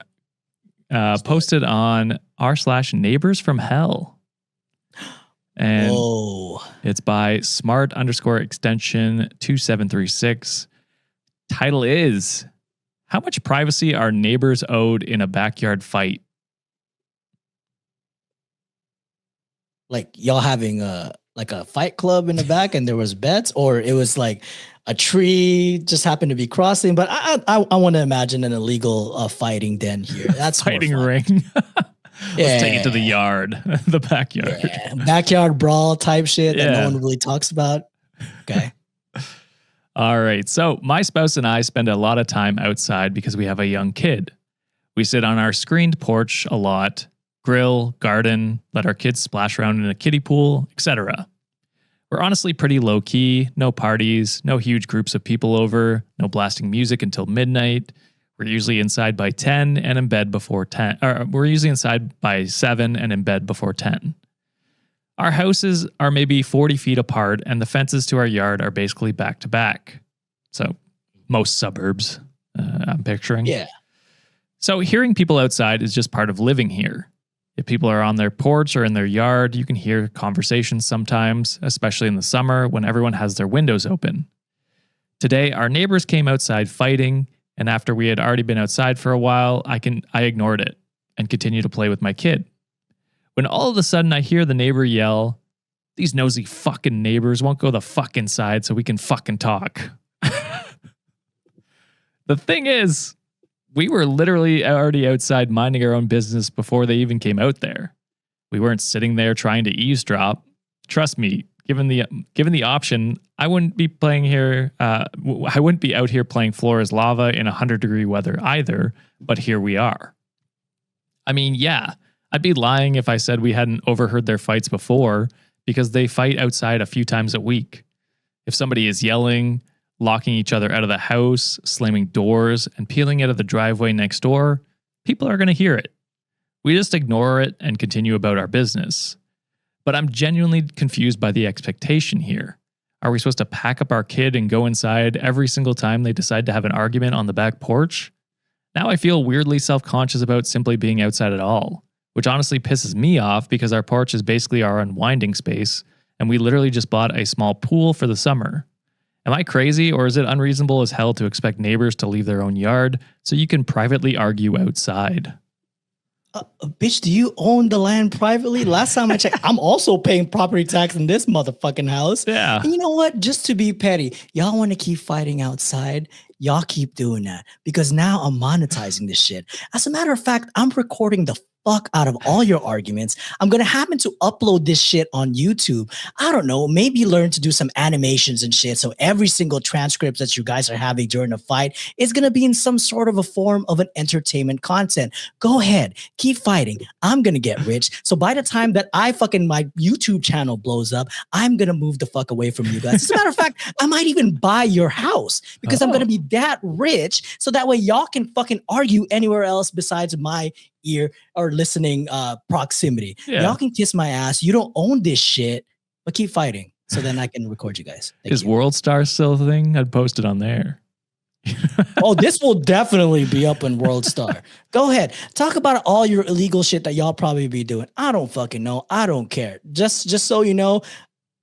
Posted on r/neighbors from hell. And it's by smart_extension 2736. Title is, how much privacy are neighbors owed in a backyard fight? Like y'all having a fight club in the back and there was bets, or it was like a tree just happened to be crossing. But I want to imagine an illegal fighting den here. That's fighting ring. Let's take it to the yard, the backyard. Yeah. Backyard brawl type shit that no one really talks about. Okay. All right. So my spouse and I spend a lot of time outside because we have a young kid. We sit on our screened porch a lot, grill, garden, let our kids splash around in a kiddie pool, etc. We're honestly pretty low key, no parties, no huge groups of people over, no blasting music until midnight. We're usually inside by 10 and in bed before 10. Or we're usually inside by 7 and in bed before 10. Our houses are maybe 40 feet apart and the fences to our yard are basically back to back. So most suburbs, I'm picturing. Yeah. So hearing people outside is just part of living here. If people are on their porch or in their yard, you can hear conversations sometimes, especially in the summer when everyone has their windows open. Today, our neighbors came outside fighting, and after we had already been outside for a while, I ignored it and continued to play with my kid. When all of a sudden I hear the neighbor yell, "These nosy fucking neighbors won't go the fuck inside so we can fucking talk." The thing is, we were literally already outside minding our own business before they even came out there. We weren't sitting there trying to eavesdrop. Trust me, given the option, I wouldn't be playing here. I wouldn't be out here playing floor is lava in 100-degree weather either. But here we are. I mean, yeah, I'd be lying if I said we hadn't overheard their fights before, because they fight outside a few times a week. If somebody is yelling, locking each other out of the house, slamming doors, and peeling out of the driveway next door, people are going to hear it. We just ignore it and continue about our business. But I'm genuinely confused by the expectation here. Are we supposed to pack up our kid and go inside every single time they decide to have an argument on the back porch? Now I feel weirdly self-conscious about simply being outside at all, which honestly pisses me off because our porch is basically our unwinding space, and we literally just bought a small pool for the summer. Am I crazy, or is it unreasonable as hell to expect neighbors to leave their own yard so you can privately argue outside? Bitch, do you own the land privately? Last time I checked, I'm also paying property tax in this motherfucking house. Yeah. And you know what? Just to be petty, y'all want to keep fighting outside? Y'all keep doing that because now I'm monetizing this shit. As a matter of fact, I'm recording the fuck out of all your arguments. I'm going to happen to upload this shit on YouTube. I don't know, maybe learn to do some animations and shit. So every single transcript that you guys are having during a fight is going to be in some sort of a form of an entertainment content. Go ahead, keep fighting. I'm going to get rich. So by the time that my YouTube channel blows up, I'm going to move the fuck away from you guys. As a matter of fact, I might even buy your house because I'm going to be that rich. So that way y'all can fucking argue anywhere else besides my ear or listening proximity. Y'all can kiss my ass. You don't own this shit, but keep fighting. so then I can record you guys. Thank Is you. World Star still a thing? I'd post it on there. Oh, this will definitely be up in World Star. Go ahead. Talk about all your illegal shit that y'all probably be doing. I don't fucking know. I don't care. Just so you know,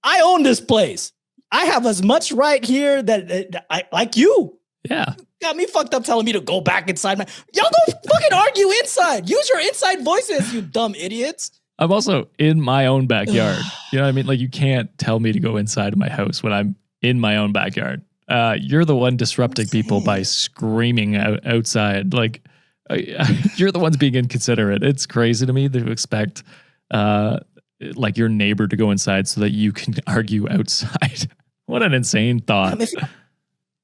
I own this place. I have as much right here that I like you. Yeah. Got me fucked up telling me to go back inside my. Y'all go fucking argue inside. Use your inside voices, you dumb idiots. I'm also in my own backyard. You know what I mean? Like, you can't tell me to go inside of my house when I'm in my own backyard. You're the one disrupting people by screaming outside. Like, you're the ones being inconsiderate. It's crazy to me to expect like your neighbor to go inside so that you can argue outside. What an insane thought.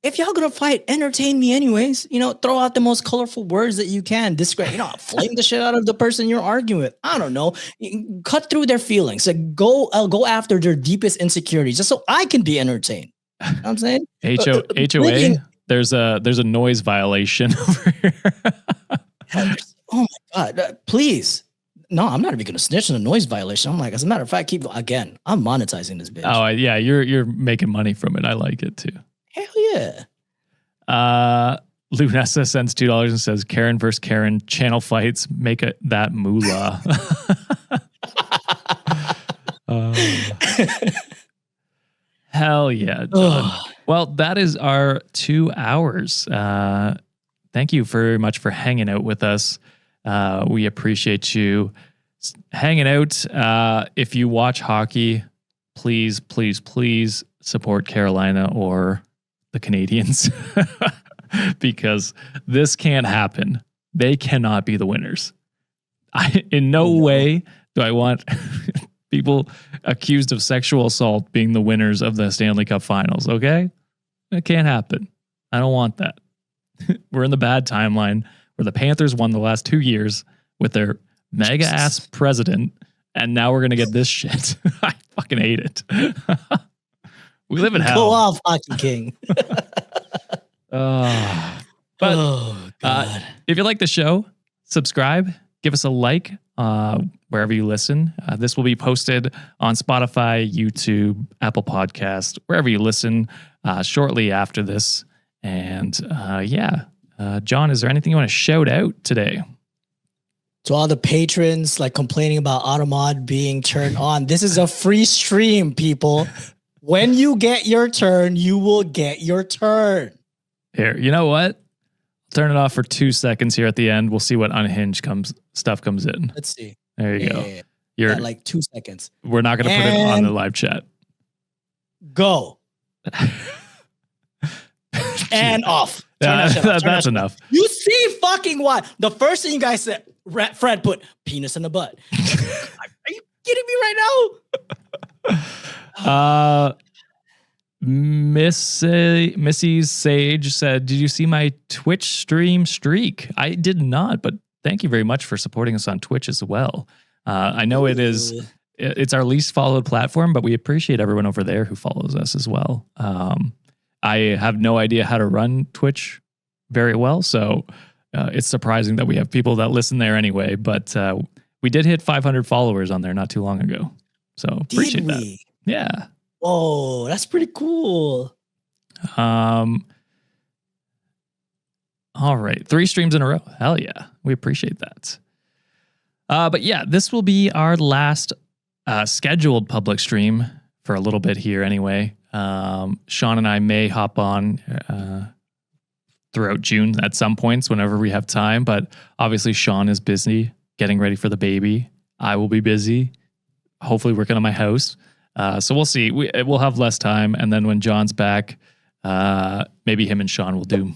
If y'all gonna fight, entertain me anyways. You know, throw out the most colorful words that you can. Discredit, flame the shit out of the person you're arguing with. I don't know. Cut through their feelings. Like, go after their deepest insecurities, just so I can be entertained. You know what I'm saying? HOA. There's a noise violation over here. Oh my God! Please. No, I'm not even gonna snitch on a noise violation. I'm like, as a matter of fact, I'm monetizing this bitch. Oh yeah, you're making money from it. I like it too. Hell yeah. Lunessa sends $2 and says, Karen versus Karen, channel fights, make that moolah. Hell yeah, John. Well, that is our 2 hours. Thank you very much for hanging out with us. We appreciate you hanging out. If you watch hockey, please, please, please support Carolina or the Canadians because this can't happen. They cannot be the winners. In no way do I want people accused of sexual assault being the winners of the Stanley Cup Finals, okay? It can't happen. I don't want that. We're in the bad timeline where the Panthers won the last 2 years with their mega-ass president, and now we're going to get this shit. I fucking hate it. We live in hell. Go off, Hockey King. But if you like the show, subscribe, give us a like wherever you listen. This will be posted on Spotify, YouTube, Apple Podcast, wherever you listen shortly after this. And John, is there anything you want to shout out today? To all the patrons like complaining about Automod being turned on, this is a free stream, people. When you get your turn, you will get your turn. Here, you know what? Turn it off for 2 seconds here at the end. We'll see what unhinged stuff comes in. Let's see. There you go. Yeah. You're like 2 seconds. We're not going to put it on the live chat. Go. And off. That's enough. You see fucking what? The first thing you guys said, Fred put penis in the butt. Are you kidding me right now? Mrs. Sage said, did you see my Twitch stream streak? I did not, but thank you very much for supporting us on Twitch as well. I know it's our least followed platform, but we appreciate everyone over there who follows us as well. I have no idea how to run Twitch very well, so it's surprising that we have people that listen there anyway, but we did hit 500 followers on there not too long ago. So appreciate that. Yeah. Oh, that's pretty cool. All right. 3 streams in a row. Hell yeah. We appreciate that. But yeah, this will be our last scheduled public stream for a little bit here anyway. Sean and I may hop on throughout June at some points whenever we have time, but obviously Sean is busy getting ready for the baby. I will be busy, hopefully working on my house. So we'll see. We'll have less time, and then when John's back, maybe him and Sean will do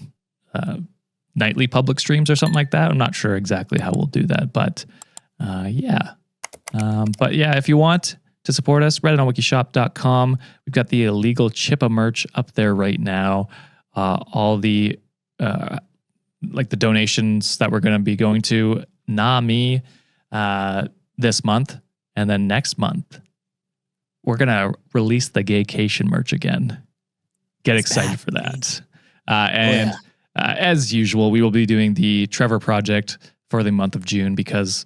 nightly public streams or something like that. I'm not sure exactly how we'll do that, but yeah. But yeah, if you want to support us, reddit.wikishop.com. We've got the illegal Chippa merch up there right now. All the like the donations that we're going to be going to NAMI this month, and then next month we're going to release the Gaycation merch again. Get excited for that. As usual, we will be doing the Trevor Project for the month of June because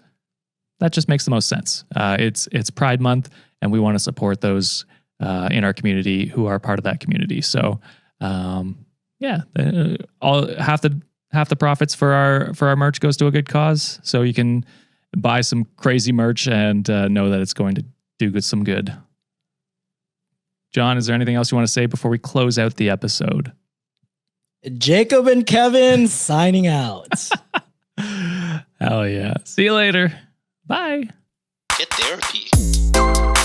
that just makes the most sense. It's Pride Month, and we want to support those in our community who are part of that community. So half the profits for our merch goes to a good cause. So you can buy some crazy merch and know that it's going to do some good. John, is there anything else you want to say before we close out the episode? Jacob and Kevin signing out. Hell yeah. See you later. Bye. Get therapy.